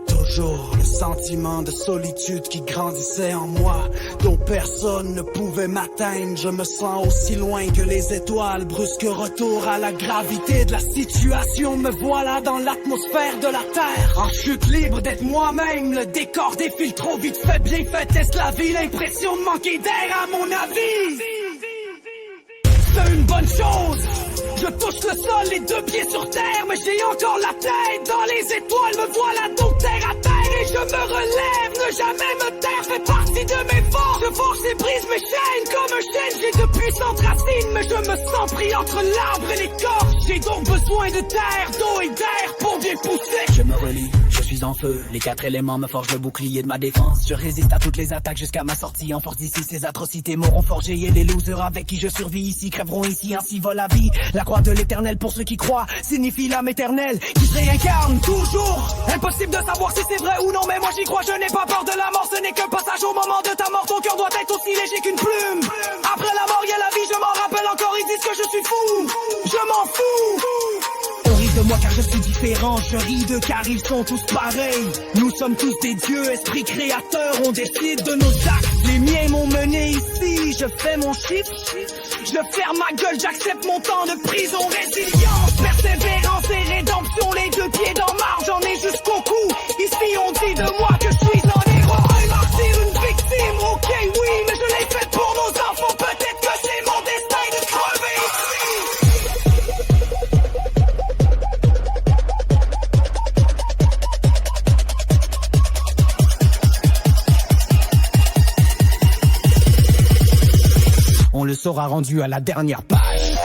Speaker 1: Toujours le sentiment de solitude qui grandissait en moi, dont personne ne pouvait m'atteindre. Je me sens aussi loin que les étoiles. Brusque retour à la gravité de la situation. Me voilà dans l'atmosphère de la terre, en chute libre d'être moi-même. Le décor défile trop vite fait, bien fait, est la vie. L'impression de manquer d'air à mon avis. C'est une bonne chose. Je touche le sol, les deux pieds sur terre, mais j'ai encore la tête dans les étoiles. Me voilà donc terre à terre.
Speaker 4: je me relève, ne jamais me taire fait partie de mes forces. Je force et brise mes chaînes comme un chêne. J'ai de puissantes racines, mais je me sens pris entre l'arbre et l'écorce. J'ai donc besoin de terre, d'eau et d'air pour bien pousser.
Speaker 7: Je me relie, je suis en feu. Les 4 éléments me forgent le bouclier de ma défense. Je résiste à toutes les attaques jusqu'à ma sortie. En force d'ici, ces atrocités m'auront forgé. Et les losers avec qui je survis ici crèveront ici, ainsi va la vie. La croix de l'éternel pour ceux qui croient signifie l'âme éternelle qui se réincarne toujours. Impossible de savoir si c'est vrai ou non, mais moi j'y crois. Je n'ai pas peur de la mort, ce n'est qu'un passage au moment de ta mort. Ton cœur doit être aussi léger qu'une plume. Après la mort, il y a la vie, je m'en rappelle encore. Ils disent que je suis fou, je m'en fous. On rit de moi car je suis différent, je ris d'eux car ils sont tous pareils. Nous sommes tous des dieux, esprits créateurs, on décide de nos actes. Les miens m'ont mené ici, je fais mon chiffre. Je ferme ma gueule, j'accepte mon temps de prison. Résilience, persévérance et rédemption, les 2 pieds dans marge, j'en ai jusqu'au cou. Ici on dit de moi que je suis un héros, un martyr, une victime. Ok oui, mais je l'ai fait pour nos enfants, peut-être que c'est mon destin de crever ici. On le saura rendu à la dernière page.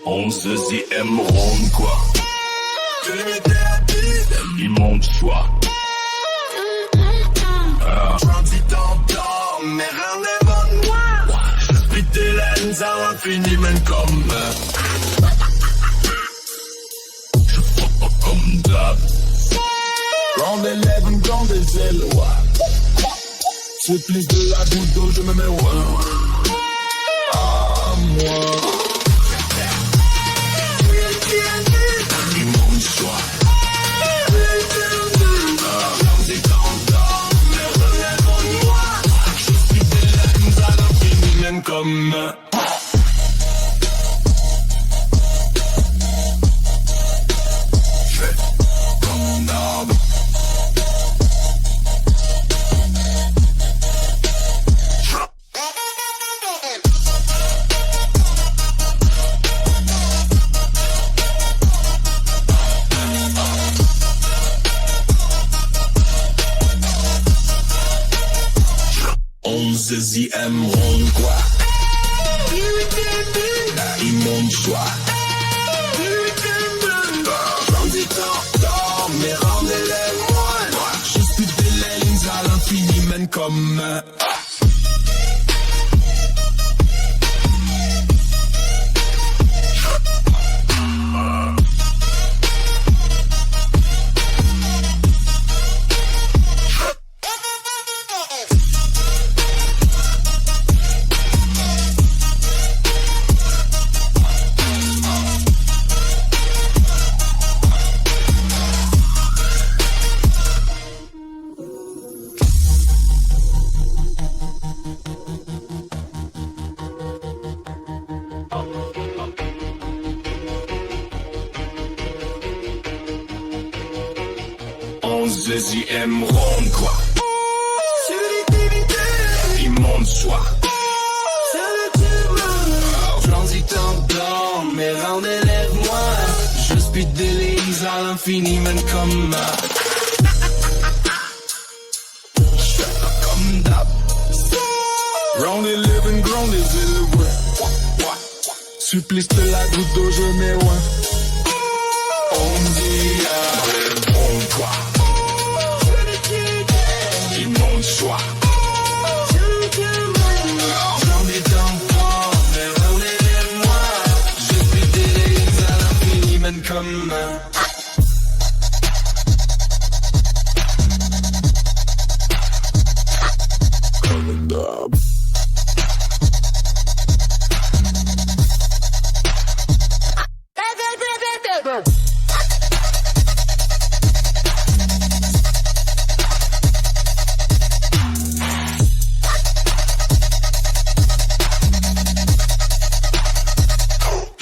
Speaker 5: Onzième ronde quoi. Immonde choix.
Speaker 1: Transit en temps, mais rien n'est bon moi.
Speaker 5: Je split des laines à l'infini, même comme je frappe pas comme d'hab.
Speaker 9: Round 11, dans des ailes, ouais. C'est plus de la goutte d'eau, je me mets ouais. À moi.
Speaker 5: Immonde choix. Transit en temps, mais relève en moi. Je split des laines à l'infini, même comme onzième ronde quoi. Immonde choix.
Speaker 1: Transit en temps, mais rendez-les moi.
Speaker 5: Je split des lanes à l'infini, mène comme 11e ronde quoi. Immonde soir.
Speaker 8: J'en t'endors, mais rendez-les-moi. Je speed des lignes à l'infini, même comme
Speaker 5: Comme d'hab. Round 11, ground is the way. Supplice de la goutte d'eau, je m'éloigne. On dit à bon quoi. Immonde soir.
Speaker 8: J'en ai d'enfants, mais rendez-les-moi. Je speed des lignes à l'infini, même comme
Speaker 5: d'hab.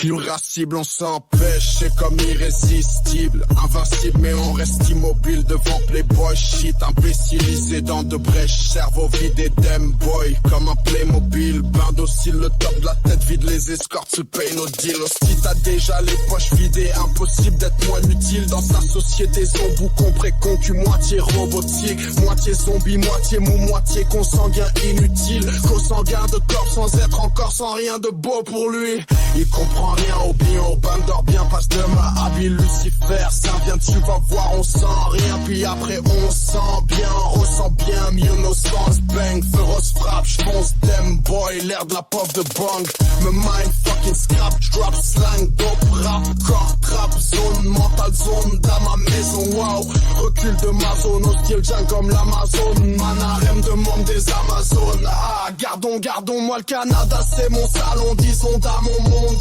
Speaker 9: Irascible, on s'empêche, c'est comme irrésistible. Invincible, mais on reste immobile devant Playboy shit. Imbécilisé dans de brèches, cerveau vidé boy. Comme un Playmobil, bain docile, le top de la tête vide, les escortes se payent nos deals. Si t'as déjà les poches vidées, impossible d'être moins utile dans sa société. Zombou compris concu, moitié robotique, moitié zombie, moitié mou, moitié consanguin inutile. Consanguin de corps sans être encore, sans rien de beau pour lui. Il comprend rien au bien, au bain dort bien, passe de ma habile Lucifer, ça vient, tu vas voir, on sent rien, puis après on sent bien, on ressent bien, mieux nos sens, bang, féroce frappe, j'fonce, damn boy, l'air de la pop de bang, me mind fucking scrap, drop slang, dope, rap, corps, trap, zone, mental zone, dans ma maison, wow, recul de ma zone, hostile jungle comme l'Amazon, man, harem de monde des Amazones, ah, gardons, moi le Canada, c'est mon salon, disons dans mon monde.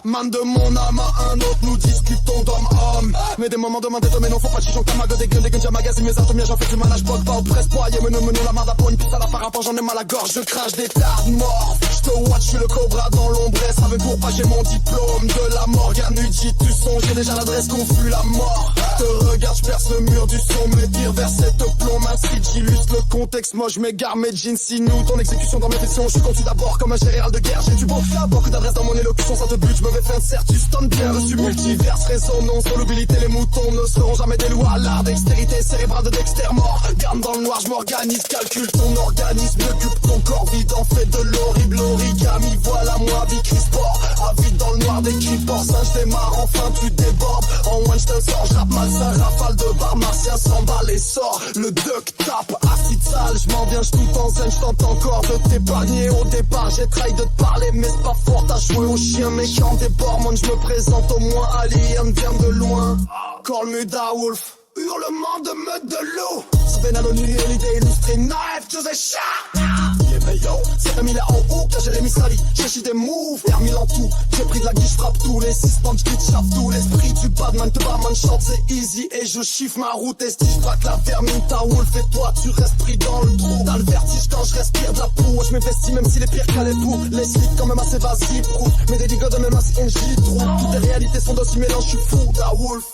Speaker 9: Man de mon âme à un autre, nous discutons d'homme-homme. Mais des moments de main mais non, faut pas chichon, Kamago, des gueules, des guns, magazine, mes atomes, j'en fais du manage, pas au presse, poids, me la marde à pogne, pisse à la par rapport, j'en ai mal à la gorge, je crache des tas de morts. J'te watch, j'suis le cobra dans l'ombre, ça veut pour pas, j'ai mon diplôme de la Morgane, Udit, tu songes, j'ai déjà l'adresse qu'on fut la mort. Te regarde, j'perce le mur du son, mes pires versets te plomb, un street, j'illustre le contexte, moi j'm'égare, mes jeans, si nous, ton exécution dans mes fictions, j'suis conçu d'abord comme un général de guerre, j'ai du beau faire, beaucoup d'adresses dans mon élocution, ça te bute, j'me vais faire certes, tu stunnes bien, reçu multiverse, résonance, solubilité, les moutons ne seront jamais des lois, l'art dextérité cérébrale de Dexter mort, garde dans le noir, j'm'organise, calcule ton organisme, occupe ton corps vide, en fait de l'horrible origami, voilà moi, vie Sport, avide dans le noir des creepers, singe démarre, enfin tu débordes, en one j'te sors, j'rappe malsain, rafale de bar, martien, s'emballe et sort, le duck tape, acide sale, j'm'en viens, j'tout en zen, j'tente encore de t'épargner, au départ j'ai trahi de te parler, mais c'est pas fort, t'as joué au chien, mais quand des bords, je me présente au moins, Alien vient de loin, call me da wolf, hurlement de meute de l'eau, Sven anonyme, l'idée illustrée, knife to the shot. Mais yo, c'est Camille en haut, que j'ai mis sali, j'ai chi des moves, Hermile en tout, j'ai pris de la guiche, frappe tous les 6 punch, glitch, chape tout l'esprit du badman, te barman chante, c'est easy, et je chiffre ma route, et si j'braque la vermine, ta wolf, et toi tu restes pris dans le trou, dans le vertige quand je respire de la peau, je m'investis même si les pires qu'à l'époux, les slicks quand même assez vas-y, prout, mais des digots de même assez NJ, trou, toutes les réalités sont d'aussi mélange, je suis fou, da wolf.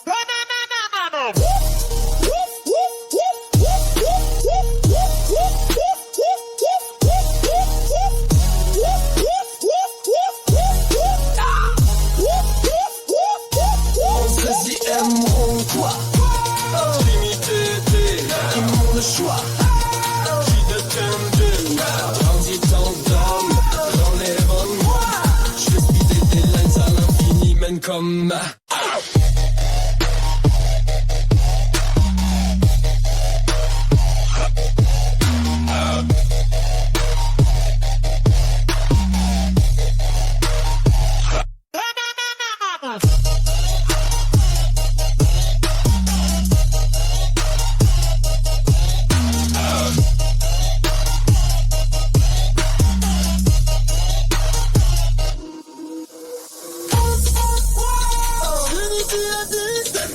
Speaker 8: Le choix qui de t'aime grandit en d'homme, relève-moi. Je vais speeder des lines à l'infini, même comme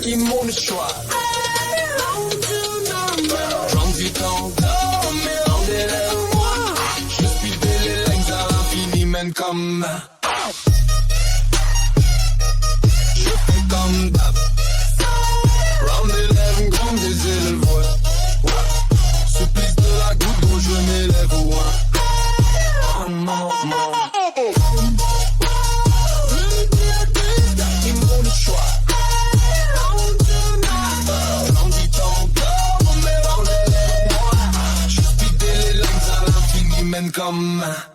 Speaker 5: Immonde choix. Grandit en d'homme, mais rendez-les-moi. Je suis des lignes à l'infini, même comme je fais comme d'hab. Round 11, grandissez le voix.
Speaker 1: m'emmène comme un